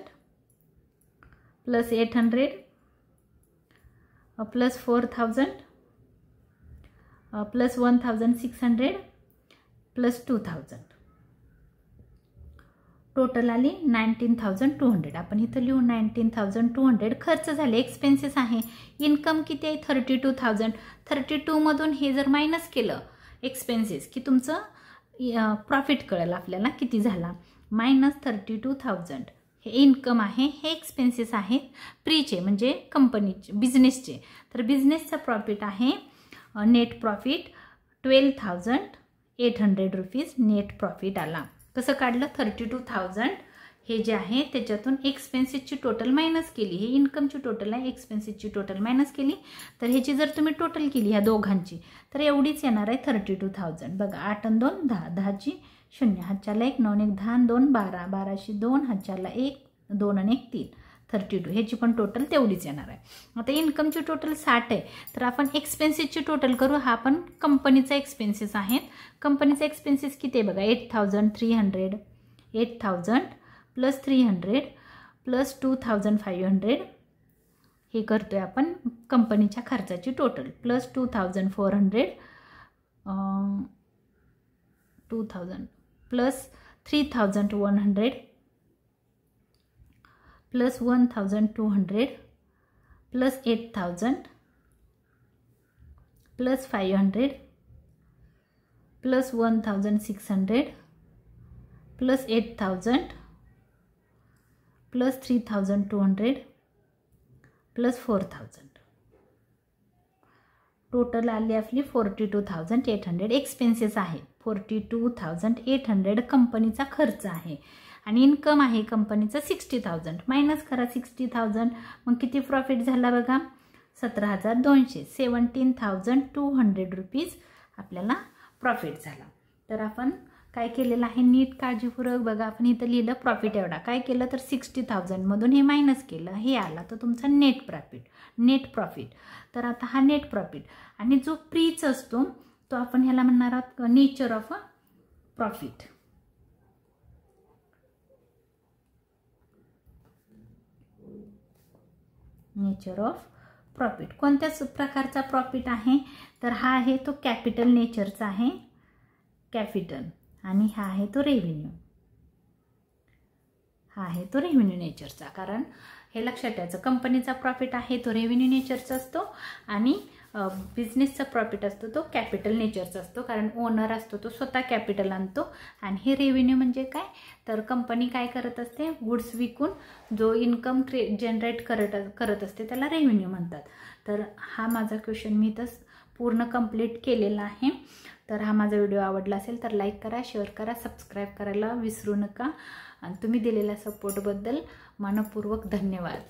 + 800 + 4,000 + 1,600 + 2,000. टोटल आली 19,200. आपण इथं लिहू 19,200 खर्च झाले, एक्सपेन्सेस आहे. इन्कम किती आहे 32,000. 32मधून हे जर मायनस केलं एक्सपेन्सेस की तुमचं प्रॉफिट कळेल आपल्याला किती झाला. -32,000 हे इन्कम आहे, हे एक्सपेन्सेस आहेत प्रीचे म्हणजे कंपनीचे बिझनेसचे. तर बिझनेसचा प्रॉफिट आहे net profit 12,800 rupees net profit आला. कसं काढलं 32,000 हे जे आहे त्याच्यातून एक्सपेन्सेसची टोटल मायनस केली. हे इन्कमची टोटल आहे, एक्सपेन्सेसची टोटल मायनस केली. तर ह्याची जर तुम्ही टोटल केली ह्या दोघांची तर एवढीच येणार आहे 32,000. बघा 8 आणि 2 10, 10ची 0, हातच्याला 1, 9 1 10 आणि 2 12, 12शी 2, हातच्याला 1, 2 आणि 1 3, 32. ह्याची पण टोटल तेवढीच येणार आहे. आता इन्कमची टोटल 60 आहे, तर आपण एक्सपेन्सेसची टोटल करू. हा पण कंपनीचा एक्सपेन्सेस आहेत. कंपनीचा एक्सपेन्सेस किती आहे बघा 8,300, 8,000 + 300 + 2,500 हे करतोय आपण कंपनीच्या खर्चाची टोटल, प्लस 2,400 2,000 + 3,100 + 1,200 + 8,000 + 500 + 1,600 + 8,000 + 3,200 + 4,000. टोटल आली आपली 42,800. एक्सपेन्सेस आहे 42,800 कंपनीचा खर्च आहे आणि इन्कम आहे कंपनीचा 60,000. मायनस करा 60,000, मग किती प्रॉफिट झाला बघा 17,200. 17,200 रुपीज आपल्याला प्रॉफिट झाला. तर आपण काय केलेलं आहे नीट काळजीपूर्वक बघा. आपण इथं लिहिलं प्रॉफिट एवढा, काय केलं तर 60,000 मधून हे मायनस केलं, हे आला तर तुमचा नेट प्रॉफिट. तर आता हा नेट प्रॉफिट आणि जो प्रीच असतो तो आपण ह्याला म्हणणार आहोत nature of a profit. Nature of profit कोणत्या प्रकारचा प्रॉफिट आहे तर हा आहे तो कॅपिटल नेचरचा आहे, कॅपिटल, आणि हा आहे तो रेव्हेन्यू. हा आहे तो रेव्हेन्यू नेचरचा. कारण हे लक्षात ठेवायचं कंपनीचा प्रॉफिट आहे तो रेव्हेन्यू नेचरचा असतो आणि बिझनेसचा प्रॉफिट असतो तो कॅपिटल नेचरचा असतो, कारण ओनर असतो तो स्वतः कॅपिटल आणतो. आणि हे रेव्हेन्यू म्हणजे काय, तर कंपनी काय करत असते, गुड्स विकून जो इन्कम जनरेट करत असते त्याला रेव्हेन्यू म्हणतात. तर हा माझा क्वेश्चन मी तर पूर्ण कंप्लीट केलेला आहे. तर हा माझा व्हिडिओ आवडला असेल तर लाईक करा, शेअर करा, सबस्क्राईब करायला विसरू नका. आणि तुम्ही दिलेल्या सपोर्टबद्दल मनपूर्वक धन्यवाद.